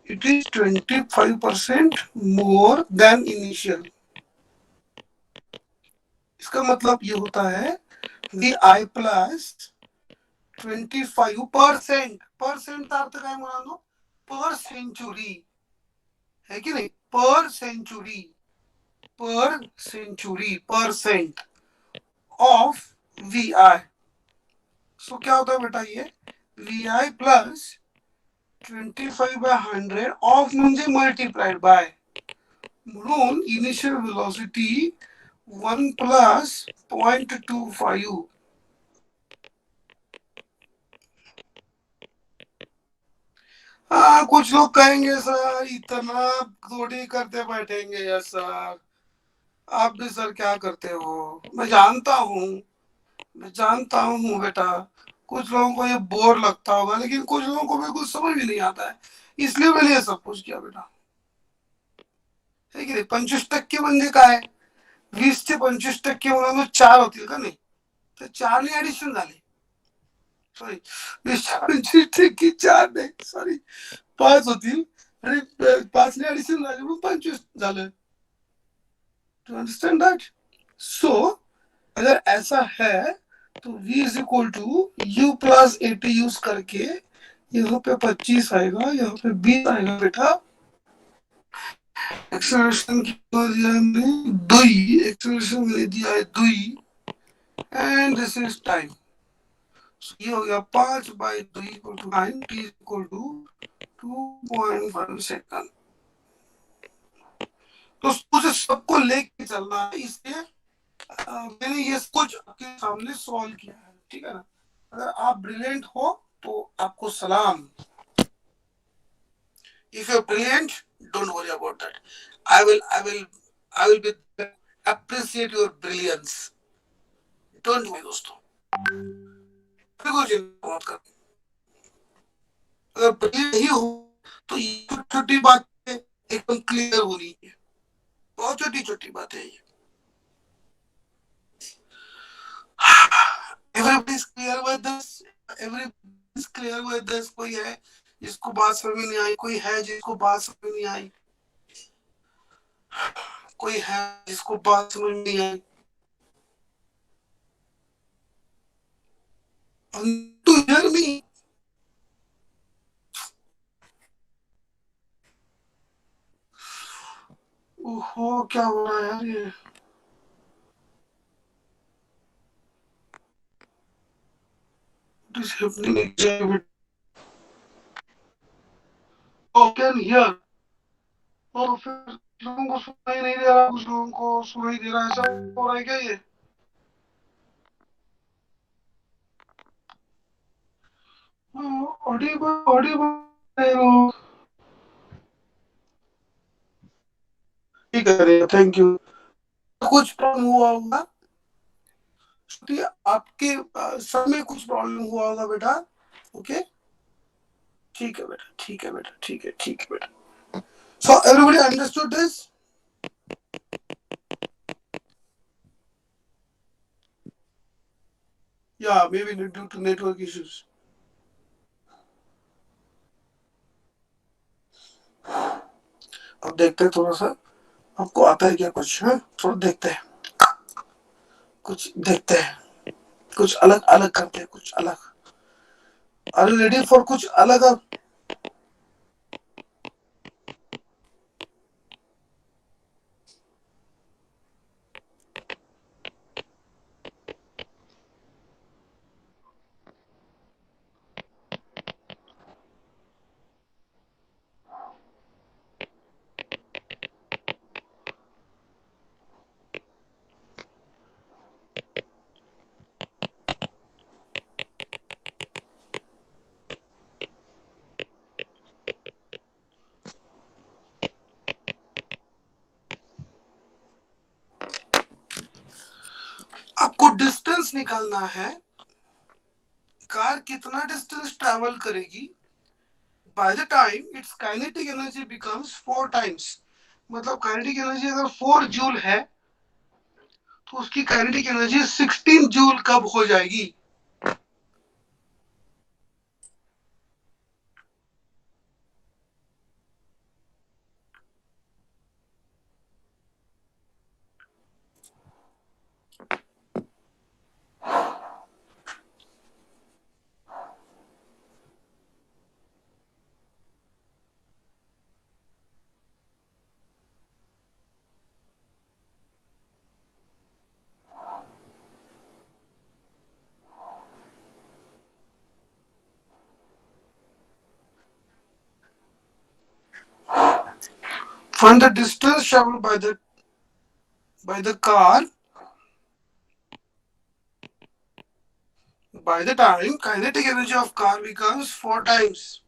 Speaker 3: it is 25% more than initial. इसका मतलब ये होता है वी आई प्लस 25%। परसेंट का अर्थ काय म्हणालो? पर सेंचुरी, है कि नहीं? पर सेंचुरी, पर सेंचुरी, परसेंट ऑफ वी आई। सो क्या होता है बेटा ये? वी आई प्लस 25/100 ऑफ म्हणजे मल्टीप्लाइड बाय, म्हणून इनिशियल वेलोसिटी 1 प्लस 0.25। हाँ, कुछ लोग कहेंगे सर इतना थोड़ी करते बैठेंगे। यस सर, आप भी सर क्या करते हो, मैं जानता हूँ, मैं जानता हूँ बेटा। कुछ लोगों को ये बोर लगता होगा, लेकिन कुछ लोगों को बिल्कुल समझ भी नहीं आता है, इसलिए मैंने ये सब कुछ किया बेटा, है की नाही? 25% म्हणजे काय? 20 ते 25% म्हणून 4 होतील का नाही? तर 4 ने ऍडिशन झाले, सॉरी, 20 ते 25% 4 नाही, सॉरी, 5 होतील आणि 5 ने ऍडिशन झाले म्हणून 25 झालं। To understand that? सो अगर ऐसा है तो v is equal to u plus a t use करके यहाँ पे 25 आएगा, यहाँ पे 20 आएगा बेटा। एक्सेलरेशन की दिया है हमने दुई, एक्सेलरेशन मैंने दिया है दुई, एंड दिस इज टाइम। ये हो गया 5/2 equal to 9, t equal to 2.5 second. तो मुझे सबको लेके चलना है, इसलिए मैंने ये कुछ आपके सामने सॉल्व किया है, ठीक है ना? अगर आप ब्रिलियंट हो तो आपको सलाम। If you're brilliant, don't worry about that. I will be appreciate your brilliance. Don't worry दोस्तों, बिल्कुल चिंता मत कर। अगर ब्रिलियंट ही हो तो ये छोटी छोटी बातें एकदम क्लियर होनी है, बहुत छोटी छोटी बातें ये। Everybody is clear with this? Everybody is clear with this? कोई है जिसको बात समझ में नहीं आई? कोई है जिसको बात समझ में नहीं आई? कोई है जिसको बात समझ में नहीं आई? To hear me? ओहो, क्या हो रहा है यार ये? What is happening exactly? Oh, can hear? और फिर लोगों को सुनाई नहीं दे रहा, कुछ लोगों को सुनाई दे रहा है, ऐसा हो रहा है क्या ये? Audible Audible. ठीक है, थैंक यू। कुछ प्रॉब्लम हुआ होगा, आपके सब में कुछ प्रॉब्लम हुआ होगा बेटा। ओके, ठीक है बेटा, ठीक है बेटा, ठीक है, ठीक है बेटा। So everybody understood this? या may be due to network issues. अब देखते हैं थोड़ा सा आपको आता है क्या कुछ, है थोड़ा देखते हैं, कुछ देखते हैं, कुछ अलग अलग करते हैं, कुछ अलग। आर यू रेडी फॉर कुछ अलग? निकालना है, कार कितना डिस्टेंस ट्रैवल करेगी by the time it's kinetic energy becomes 4 times. मतलब काइनेटिक एनर्जी अगर 4 जूल है तो उसकी काइनेटिक एनर्जी 16 जूल कब हो जाएगी? Find the distance traveled by the car by the time kinetic energy of car becomes 4 times.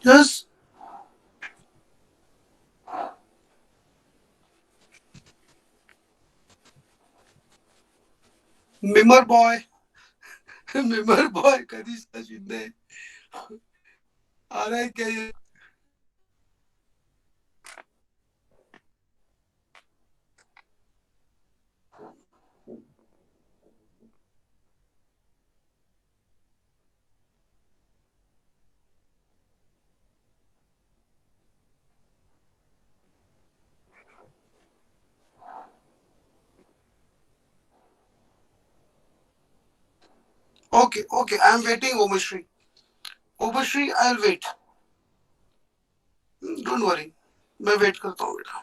Speaker 3: Yes, Mimmer boy, Mimmer boy, कधीच शिंदे आ रहा है क्या ये? Okay, okay, I am waiting, Omashri. Omashri, I'll wait. Don't worry, मैं wait करता हूँ बेटा.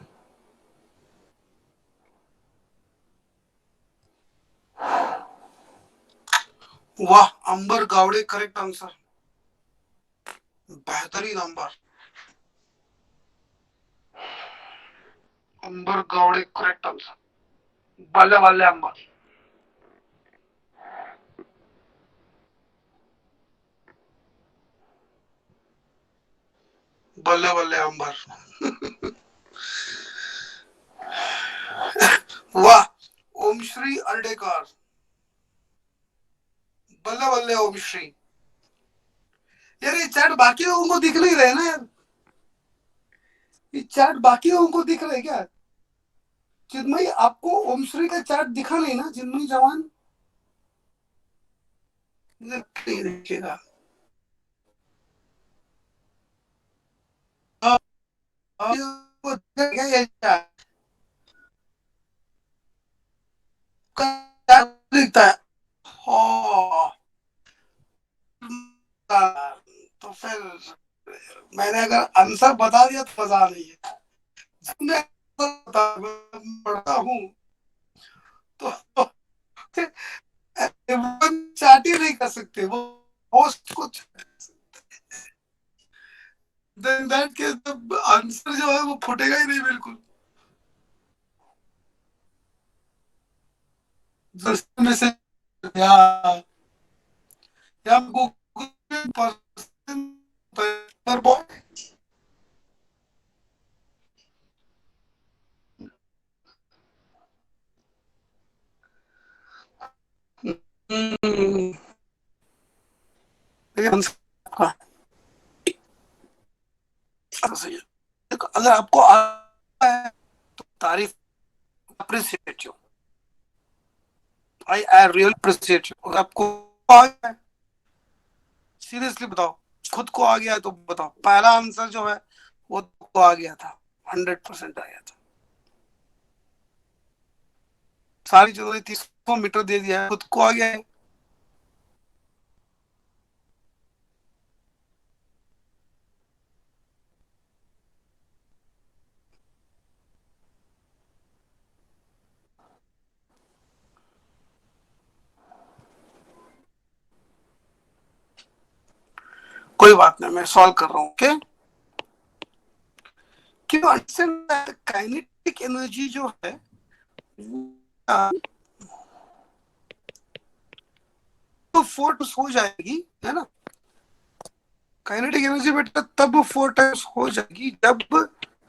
Speaker 3: वाह, अंबर गावड़े करेक्ट आंसर. बेहतरीन अंबर. अंबर गावड़े करेक्ट आंसर. बल्ले बल्ले अंबर. बल्ले बल्ले अंबर. वाह, ओमश्री अर्डेकर. बल्ले बल्ले ओमश्री. यार ये चैट बाकी लोगों को दिख नहीं रहे ना यार. ये चैट बाकी लोगों को दिख रहे क्या? चिन्मयी, आपको ओमश्री का चैट दिखा नहीं ना? चिन्मयी जवान नहीं दिखेगा. वो दिखेगा ये चैट. चैट दिखता है. हाँ, तो फिर मैंने अगर आंसर बता दिया तो मजा नहीं है. मैं पढ़ता हूँ तो चैट ही नहीं कर सकते, वो होस्ट को. देन दैट केस आंसर जो है वो फुटेगा ही नहीं बिल्कुल. में से या गूगल पर बॉय. आंसर अगर आपको आता है तो तारीफ, appreciate you, I real appreciate you. अगर आपको आ गया है, सीरियसली बताओ, खुद को आ गया है तो बताओ। पहला आंसर जो है वो तो आ गया था, 100% आ गया था। सारी चीजों 300 मीटर दे दिया है, खुद को आ गया है। कोई बात नहीं, मैं सॉल्व कर रहा हूँ। ओके, क्यों अंडरस्टैंड काइनेटिक एनर्जी जो है तो 4 टाइम्स हो जाएगी, है ना। काइनेटिक एनर्जी बेटा तब 4 टाइम्स हो जाएगी जब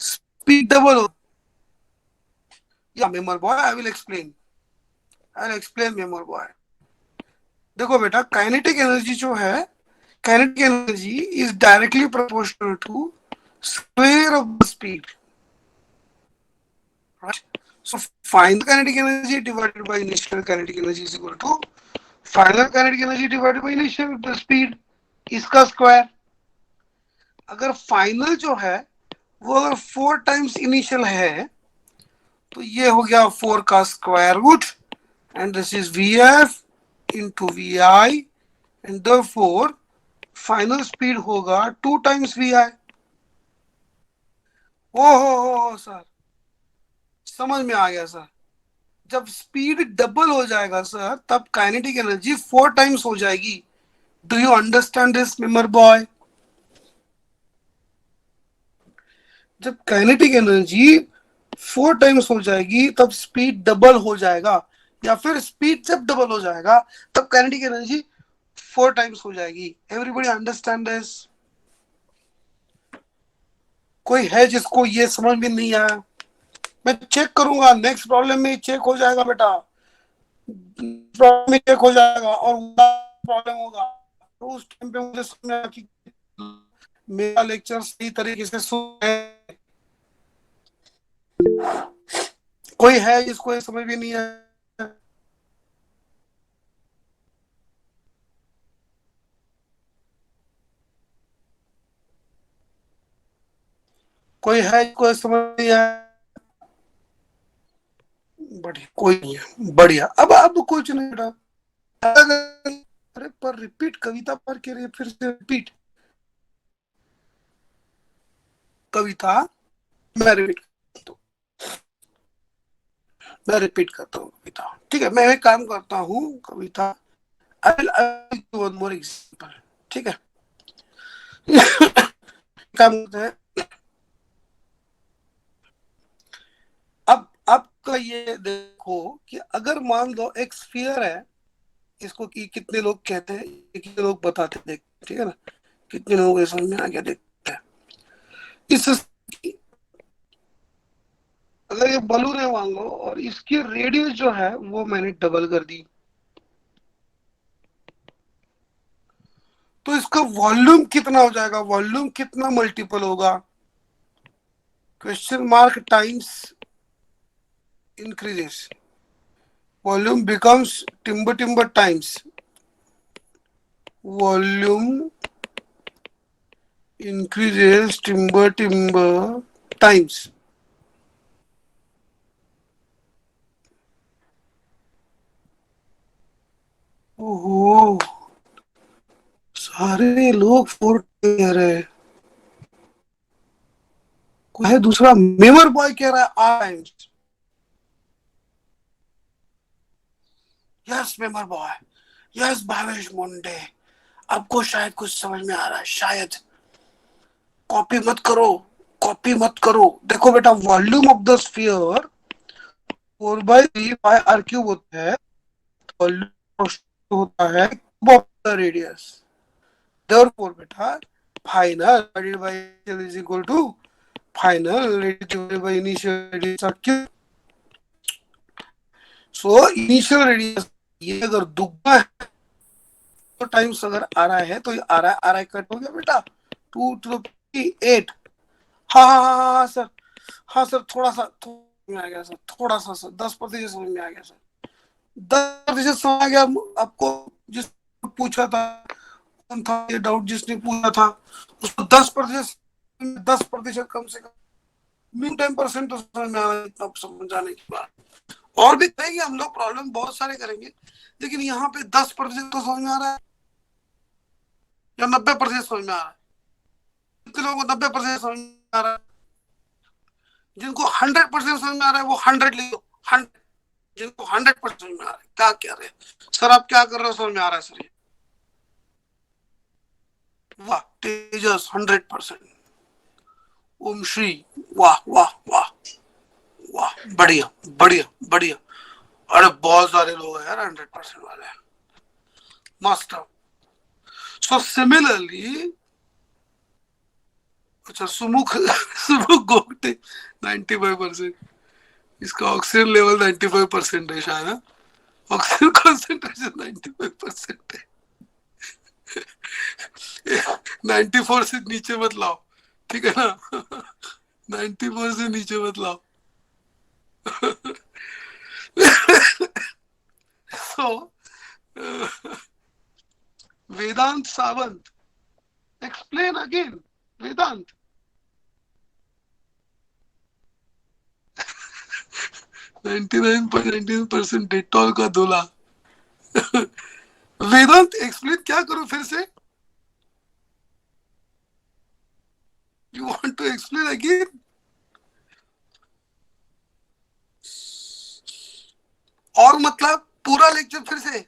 Speaker 3: स्पीड डबल हो। या memer boy, I will explain memer boy. देखो बेटा, काइनेटिक एनर्जी जो है, kinetic energy is directly proportional to square of the speed, right. So final kinetic energy divided by initial kinetic energy is equal to final kinetic energy divided by initial speed, इसका square. अगर final जो है वो अगर 4 times initial है तो ये हो गया 4 का square root, and this is Vf into Vi, and therefore final speed होगा 2 टाइम्स Vi। हो सर, समझ में आ गया सर। जब स्पीड डबल हो जाएगा सर तब काइनेटिक एनर्जी 4 टाइम्स हो जाएगी। Do you understand this memoir boy? जब काइनेटिक एनर्जी 4 टाइम्स हो जाएगी तब स्पीड डबल हो जाएगा, या फिर स्पीड जब डबल हो जाएगा तब काइनेटिक एनर्जी 4 टाइम्स हो जाएगी। Everybody understand this? कोई है जिसको ये समझ में नहीं आया? मैं चेक करूंगा, नेक्स्ट प्रॉब्लम में चेक हो जाएगा बेटा, प्रॉब्लम में चेक हो जाएगा और प्रॉब्लम होगा तो उस टाइम पे मुझे समझ आया कि मेरा लेक्चर सही तरीके से सुन है। कोई है जिसको ये समझ में नहीं आया? कोई है जिसको समझ नहीं आया? बढ़िया, कोई नहीं है, बढ़िया। अब कुछ नहीं बेटा। अरे पर रिपीट कविता पर के लिए फिर से रिपीट कविता, मैं रिपीट करता हूँ, कविता। ठीक है, मैं एक काम करता हूँ Kavita, I will one more example. ठीक है, काम करते हैं। अब आपका ये देखो कि अगर मान लो एक स्फीयर है, इसको कि कितने लोग कहते हैं, कितने लोग बताते हैं, देख, ठीक है ना, कितने लोग समझ में आ गया देखते हैं। इस अगर ये बलून है मान लो और इसकी रेडियस जो है वो मैंने डबल कर दी, तो इसका वॉल्यूम कितना हो जाएगा? वॉल्यूम कितना मल्टीपल होगा? Question mark times increases, volume becomes timber times volume increases timber times। ओहो, सारे लोग 4 कह रहे हैं। कोई है दूसरा? मेमोर बॉय कह रहा है times. Yes memer boy, yes Bhavesh Munde, आपको शायद कुछ समझ में आ रहा है, शायद। कॉपी मत करो। देखो बेटा, वॉल्यूम ऑफ द स्फीयर 4/3 होता है, वॉल्यूम होता है cube of the radius. Therefore बेटा final divided by initial is equal to final divided by initial radius cube. So initial radius ये अगर दुगना है तो टाइम्स अगर आ रहा है तो ये आ रहा है कट हो गया बेटा, 2 to the 8। हाँ हाँ हाँ हाँ हाँ, सर। हाँ सर, थोड़ा सा समझ में आ गया सर, थोड़ा सा सर, 10% समझ में आ गया सर, 10% समझ आ गया। आपको जिस पूछा था, कौन था ये डाउट जिसने पूछा था, उसको 10%, 10% कम से कम, मिनिमम 10% तो समझ में आ रहा है, इतना समझाने की बात। और भी करेंगे हम लोग, प्रॉब्लम बहुत सारे करेंगे, लेकिन यहाँ पे 10% तो समझ में आ रहा है, या 90% समझ में आ रहा है? कितने लोगों को 90% समझ में आ रहा है? जिनको 100% समझ में आ रहा है वो 100 ले लो, 100। जिनको 100% समझ में आ रहा है, क्या कह रहे हैं सर, आप क्या कर रहे हो, समझ में आ रहा है सर ये? वाह तेजस 100%, ओम श्री, वाह वाह वाह वाह, बढ़िया बढ़िया बढ़िया। अरे बहुत सारे लोग हैं यार 100% वाले, मस्त। सो सिमिलरली, अच्छा सुमुख सुमुख गोगटे 95%, इसका ऑक्सीजन लेवल 95% है शायद ना? ऑक्सीजन कॉन्सेंट्रेशन 95% है। 94 से नीचे मत लाओ, ठीक है ना? 94 से नीचे मत लाओ। So, Vedant Savant, explain again, Vedant. 99.99% Dettol का धुला। वेदांत एक्सप्लेन, क्या करो फिर से? You want to explain again? और मतलब पूरा लेक्चर फिर से?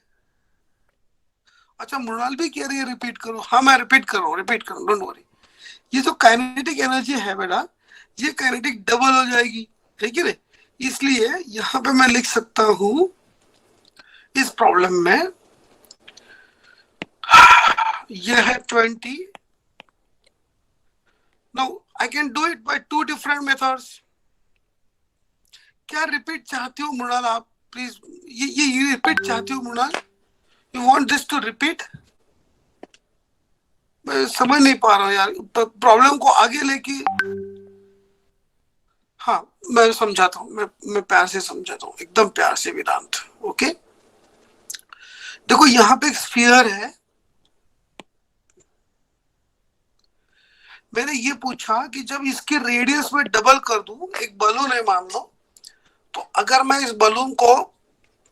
Speaker 3: अच्छा, मृणाल भी कह रही है रिपीट करो। हाँ मैं रिपीट कर रहा हूँ, रिपीट करो, डोंट वरी। ये जो काइनेटिक एनर्जी है बेटा, ये काइनेटिक डबल हो जाएगी, ठीक है ना? इसलिए यहाँ पे मैं लिख सकता हूँ इस प्रॉब्लम में, ये है 20। Now I can do it by 2 different methods. क्या रिपीट चाहती हो मृणाल आप? प्लीज, ये रिपीट चाहती हो Mrinal? You want this to repeat? मैं समझ नहीं पा रहा हूँ यार, प्रॉब्लम को आगे लेके। हाँ मैं समझाता हूँ, मैं प्यार से समझाता हूँ, एकदम प्यार से वेदांत। ओके, देखो यहाँ पे एक स्फीयर है, मैंने ये पूछा कि जब इसके रेडियस में डबल कर दूं, एक बलून है मान लो, तो अगर मैं इस बलून को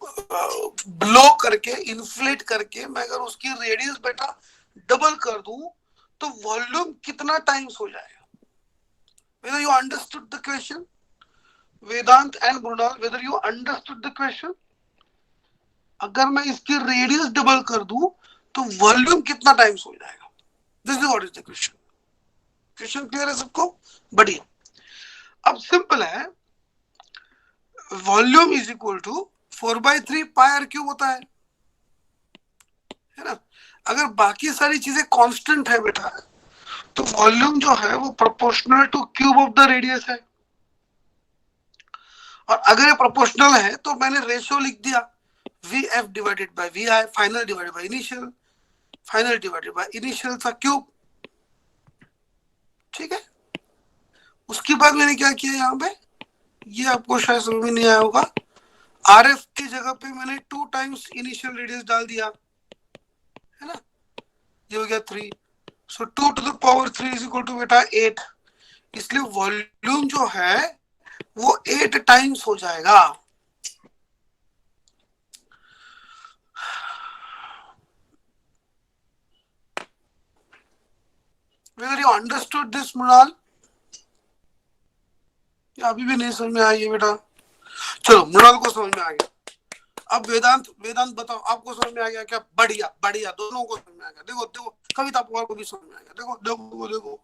Speaker 3: ब्लो करके, इन्फ्लेट करके, मैं अगर उसकी रेडियस बेटा डबल कर दूं, तो वॉल्यूम कितना टाइम्स हो जाएगा? Whether you understood the question, Vedant and Brunal, whether you understood the question? अगर मैं इसकी रेडियस डबल कर दूं तो वॉल्यूम कितना टाइम्स हो जाएगा? This is what is the question. Question clear है सबको? बढ़िया। अब सिंपल है, volume is equal to 4/3 pi r cube होता है ना? अगर बाकी सारी चीजें कांस्टेंट है बेटा, तो वॉल्यूम जो है वो proportional two cube of the radius है। और अगर ये प्रोपोर्शनल है तो मैंने रेशियो लिख दिया, VF divided by VI, final divided by initial, final divided by initial का क्यूब, ठीक है? उसके बाद मैंने क्या किया यहाँ पे, ये आपको शायद समझ में नहीं आया होगा, RF की जगह पे मैंने 2 टाइम्स इनिशियल रेडियस डाल दिया, है ना? ये हो गया 3, so 2 to the power 3 is equal to बेटा 8। इसलिए वॉल्यूम जो है वो 8 टाइम्स हो जाएगा। Whether you understood this, Mrinal? अभी भी नहीं समझ में आई बेटा? चलो मृणाल को समझ में आ गया। अब वेदांत, वेदांत बताओ, आपको समझ में आ गया क्या? बढ़िया बढ़िया, दोनों को समझ में आ गया। देखो देखो, कविता पवार को भी समझ में आ गया। देखो देखो देखो,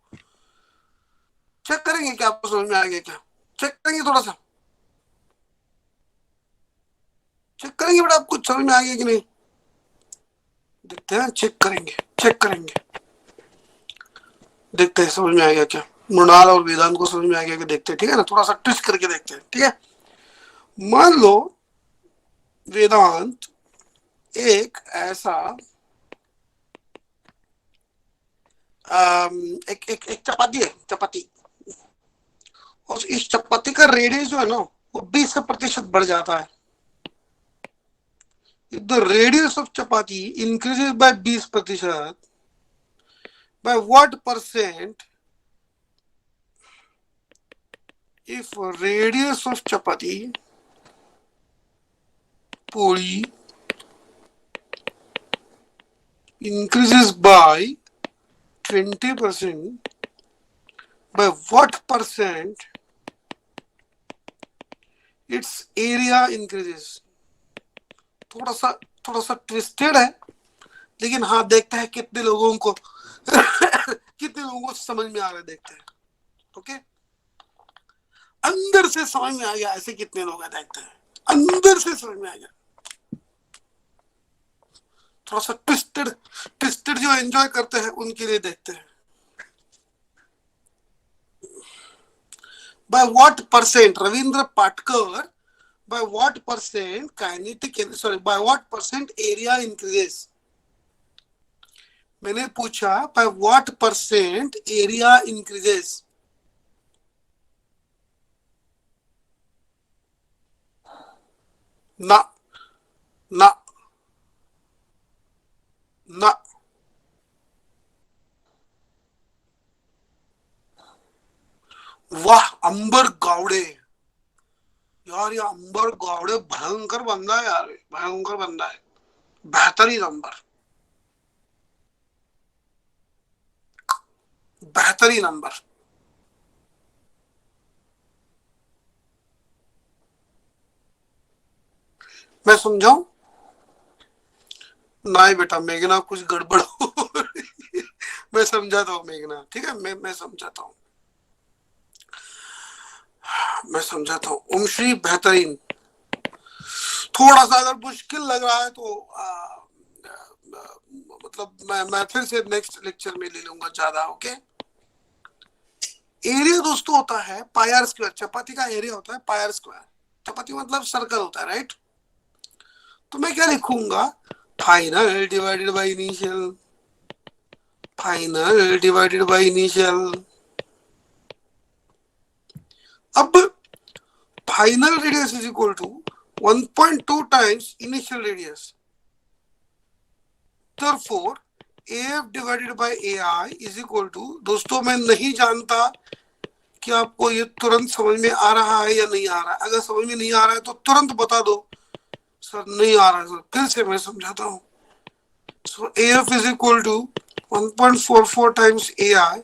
Speaker 3: चेक करेंगे क्या आपको समझ में आ गया क्या? चेक करेंगे, थोड़ा सा चेक करेंगे बेटा, आपको समझ में आ गया कि नहीं? देखते हैं, चेक करेंगे, चेक करेंगे, देखते हैं समझ में आ गया क्या। मृणाल और वेदांत को समझ में आ गया कि देखते हैं, ठीक है ना? थोड़ा सा ट्विस्ट करके देखते हैं, ठीक है? मान लो वेदांत एक ऐसा एक एक एक चपाती है, चपाती, और इस चपाती का रेडियस जो है ना वो 20% बढ़ जाता है। If the radius of chapati increases by 20%, by what percent? If radius of chapati puri increases by 20%, by what percent its area increases? थोड़ा सा ट्विस्टेड है, लेकिन हाँ देखते हैं कितने लोगों को कितने लोगों को समझ में आ रहा है, देखते हैं। ओके, अंदर से समझ में आ गया ऐसे कितने लोग हैं, देखते हैं। अंदर से समझ में आ गया, थोड़ा सा ट्विस्टेड जो एंजॉय करते हैं उनके लिए देखते हैं। By what percent, Ravindra Patkar, by what percent by what percent area increases? मैंने पूछा by what percent area increases? ना ना ना, वाह अंबर गावड़े, यार ये अंबर गावड़े भयंकर बंदा है यार, भयंकर बंदा है, बेहतरीन अंबर, बेहतरीन अंबर। मैं समझाऊं? नहीं बेटा मेघना कुछ गड़बड़ हो रही है। मैं समझाता हूँ मेघना, ठीक है, मैं समझाता हूँ, मैं समझाता हूँ। ओम श्री बेहतरीन, थोड़ा सा अगर मुश्किल लग रहा है तो मतलब मैं फिर से नेक्स्ट लेक्चर में ले लूंगा ज्यादा। ओके, एरिया दोस्तों होता है पाई आर स्क्वायर, चपाती का एरिया होता है पाई आर स्क्वायर, चपाती मतलब सर्कल होता है, राइट। तो मैं क्या लिखूंगा, final divided by initial, final divided by initial. अब final radius is equal to 1.2 times initial radius, therefore AF divided by AI is equal to, दोस्तों मैं नहीं जानता कि आपको ये तुरंत समझ में आ रहा है या नहीं आ रहा है। अगर समझ में नहीं आ रहा है तो तुरंत बता दो सर नहीं आ रहा है, सर फिर से मैं समझाता हूँ। So AF is equal to 1.44 times AI,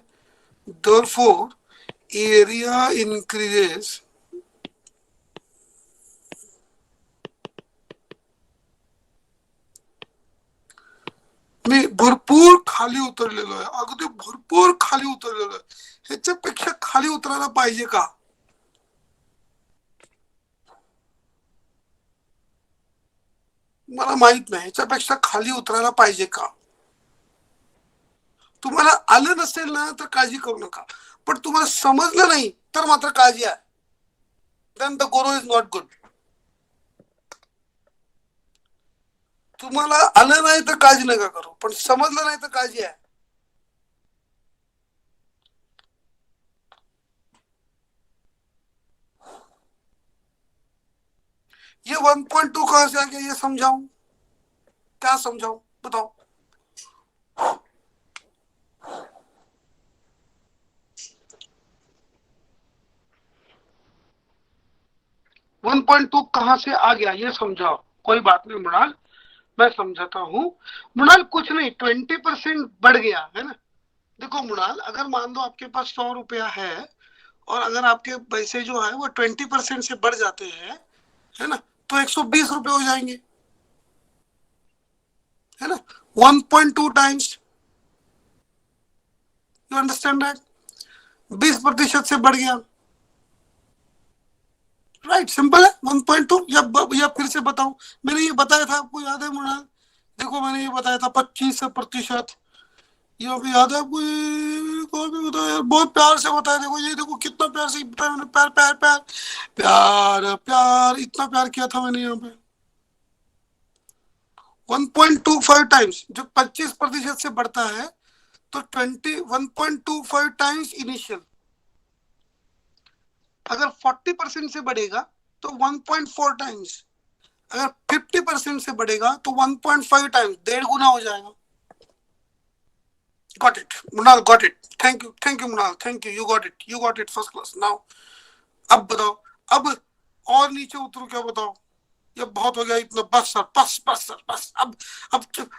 Speaker 3: therefore area increases मी भरपूर खाली उतरलेलो आहे, अगदी भरपूर खाली उतरलेलो आहे, ह्याच्यापेक्षा खाली उतरायला पाहिजे का? मला माहित नाही ह्याच्यापेक्षा खाली उतरायला पाहिजे का? तुम्हाला आलं नसेल ना तर काळजी करू नका, पण तुम्हाला समजलं नाही तर मात्र काळजी आहे, then the guru is not good. तुम्हाला आलं नाही तर काळजी नका करू, पण समजलं नाही तर काळजी आहे। ये 1.2 कहां से आ गया, ये समझाऊं? क्या समझाऊं बताओ? वन पॉइंट टू कहां से आ गया ये समझाओ। कोई बात नहीं मृणाल, मैं समझाता हूँ। मृणाल कुछ नहीं, 20% बढ़ गया है ना। देखो मृणाल, अगर मान लो आपके पास 100 रुपया है और अगर आपके पैसे जो है वो 20% से बढ़ जाते हैं, है ना, तो 120 रुपए हो जाएंगे, है ना, 1.2 टाइम्स। You understand that? 20% से बढ़ गया, राइट, सिंपल है। 1.2 या फिर से बताऊं, मैंने ये बताया था आपको, याद है मृणाल? देखो मैंने ये बताया था 25%, ये भी याद है आपको? कौन भी बताया यार, बहुत प्यार से बताया। देखो ये देखो कितना प्यार से बताया मैंने, प्यार प्यार प्यार प्यार प्यार, इतना प्यार किया था मैंने यहाँ पे। 1.25 टाइम्स, जो 25% से बढ़ता है तो 1.25 टाइम्स इनिशियल, अगर 40% से बढ़ेगा तो 1.4 टाइम्स, अगर 50% से बढ़ेगा तो 1.5 टाइम्स, 1.5 गुना हो जाएगा। Got it Munal, got it, thank you Munal, thank you got it first class. Now अब बताओ, अब और नीचे उतरो, क्या बताओ, ये बहुत हो गया इतना, बस सर बस सर बस। अब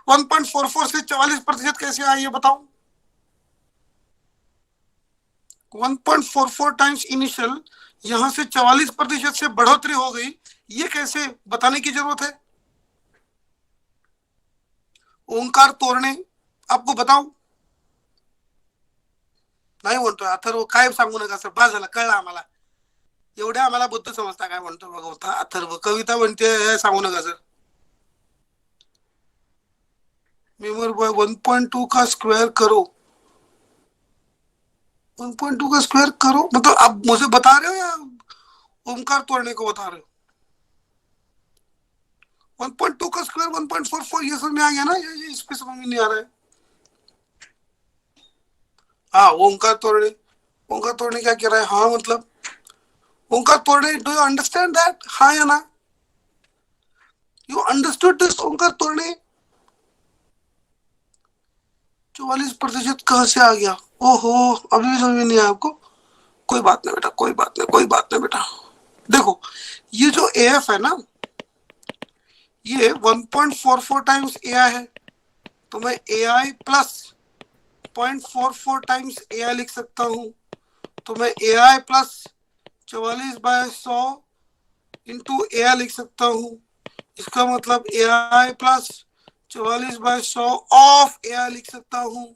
Speaker 3: 1.44 से 44% कैसे आया ये बताओ। 1.44 टाइम्स इनिशियल, यहां से 44% से बढ़ोतरी हो गई, ये कैसे बताने की जरूरत है। ओंकार तोरणे, आपको बताऊ नाही म्हणतोय अथर्व, काय सांगू नका सर, बस झालं, कळलं आम्हाला, एवढ्या आम्हाला बुद्ध समजता काय म्हणतो बघा अथर्व, कविता म्हणते सांगू नका सर। मेमोर बॉय 1.2 का स्क्वायर करो, 1.2 का स्क्वायर करो मतलब आप मुझे बता रहे हो या ओमकार तोड़ने को बता रहे हो। 1.2 का स्क्वायर 1.44, ये समझ में आ गया ना, ये इस पे समझ में नहीं आ रहा है। हाँ ओंकार तोड़ने क्या कह रहा है, हाँ मतलब ओंकार तोड़ने, डू यू अंडरस्टैंड दैट, हाँ या ना, यू अंडरस्टूड दिस ओंकार तोड़ने। 44% कहाँ से आ गया, ओहो अभी भी समझ में नहीं आया आपको। कोई बात नहीं बेटा, कोई बात नहीं बेटा। देखो ये जो AF है ना, ये 1.44 टाइम्स AI है, तो मैं AI प्लस 0.44 टाइम्स AI लिख सकता हूँ। तो मैं AI प्लस 44/100 इंटू AI लिख सकता हूँ। इसका मतलब AI प्लस 44/100 ऑफ AI लिख सकता हूँ।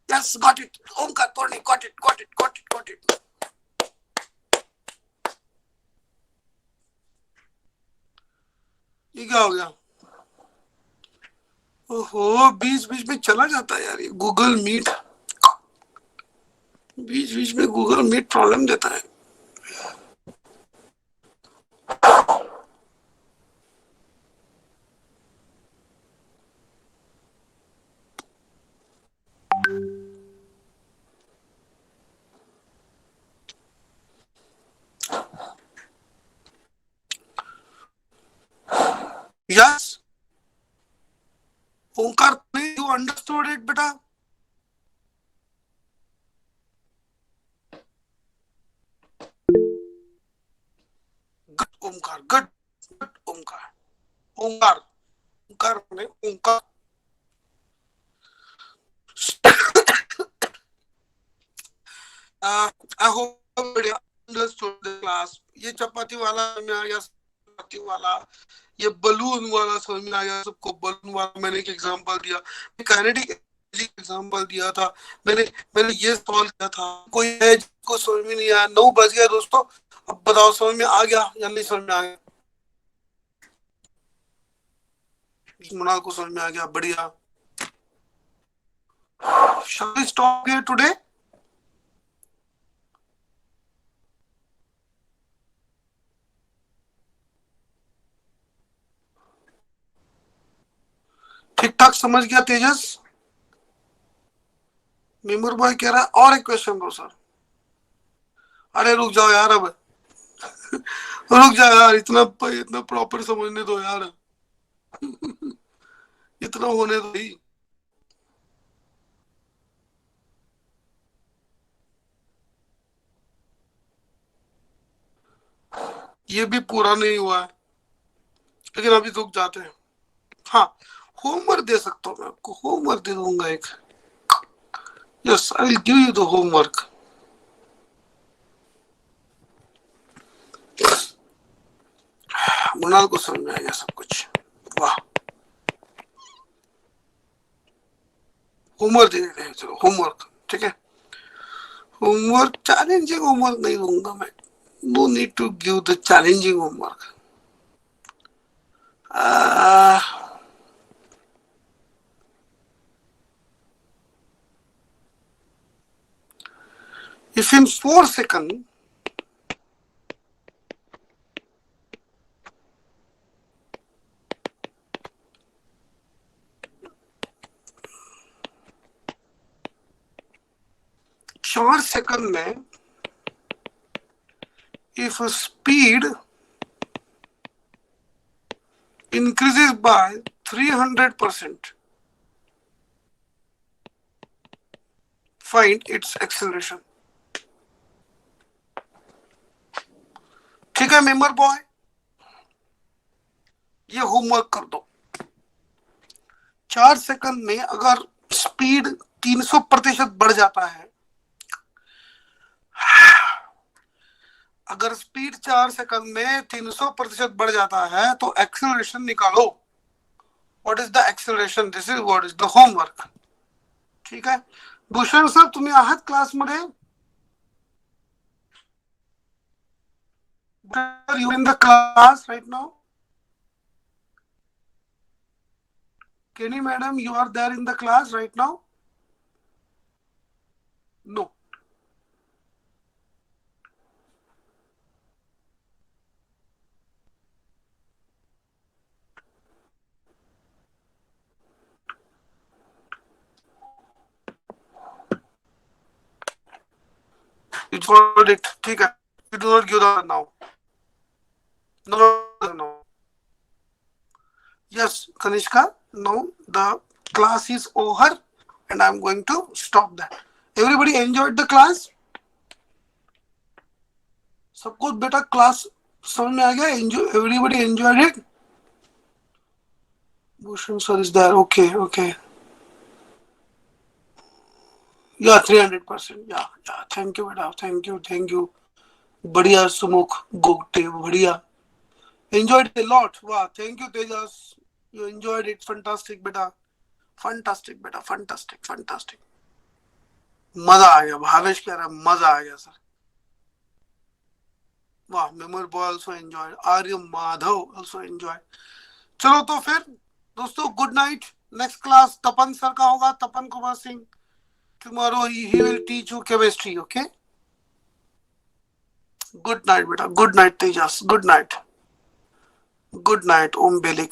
Speaker 3: यस गॉट इट ओमकार तोड़ने, गॉट इट। ये क्या हो गया, ओहो बीच बीच में चला जाता है यार ये गूगल मीट, बीच बीच में गूगल मीट प्रॉब्लम देता है। Yes Omkar, you understood it बेटा। गुड ओंकार, गुड ओंकार, ओंकार ओंकार ने Omkar. I hope understood the class. ये चपाती वाला में आ गया, चपाती वाला, ये बलून वाला समझ में आ गया सबको। बलून वाला मैंने एक एग्जांपल दिया, काइनेटिक एग्जांपल दिया था मैंने मैंने ये सॉल्व किया था। कोई है जिसको समझ में नहीं आया, 9 बज गया दोस्तों, अब बताओ समझ में आ गया या नहीं समझ में आ गया। मुनाल को समझ में आ गया, बढ़िया। Shall we stop here today? ठीक ठाक समझ गया तेजस। मेमोर बॉय कह रहा है और एक क्वेश्चन दो सर। अरे रुक जाओ यार, अब रुक जाओ यार, इतना प्रॉपर समझने दो यार, इतना होने दो ही। ये भी पूरा नहीं हुआ है, लेकिन अभी रुक जाते हैं। हाँ होमवर्क दे सकता हूँ मैं आपको, होमवर्क दे दूंगा एक। Yes I will give you the homework. Munal को समझ में आ गया सब कुछ, वाह। होमवर्क दे देते हैं, चलो होमवर्क, ठीक है। होमवर्क चैलेंजिंग होमवर्क नहीं दूंगा मैं, no need to give the challenging homework. if in 4 seconds चार सेकंड में if speed increases by 300%, find its acceleration. ठीक है मेंबर बॉय, ये होमवर्क कर दो। 4 सेकंड में अगर स्पीड 300% बढ़ जाता है, अगर स्पीड 4 सेकंड में 300% बढ़ जाता है तो एक्सेलरेशन निकालो। What is the acceleration? This is what is the homework. ठीक है भूषण सर, तुम्ही आहात क्लासमध्ये? You in the class right now? Kenny madam, you are there in the class right now? No. You got it. ठीक है. You do not give the now. No. Yes, Kanishka. Now the class is over and I'm going to stop that. Everybody enjoyed the class? सबको बेटा class समझ में आ गया? Everybody enjoyed it? Bhushan sir is there. Okay. Yeah, 300%. Yeah. Thank you बेटा. Thank you. बढ़िया सुमुख गोगटे बढ़िया. Enjoyed it a lot. Wow, thank you Tejas. You enjoyed it. Fantastic बेटा. Fantastic. मजा आ गया। भावेश कह रहा है मजा आ गया सर। वाह, memer boy also enjoy, Arya Madhav also enjoy. चलो तो फिर दोस्तों good night. Next class Tapan sir का होगा, Tapan Kumar Singh. Tomorrow he will teach you chemistry. Okay, good night बेटा, good night Tejas, good night Om बेलिक।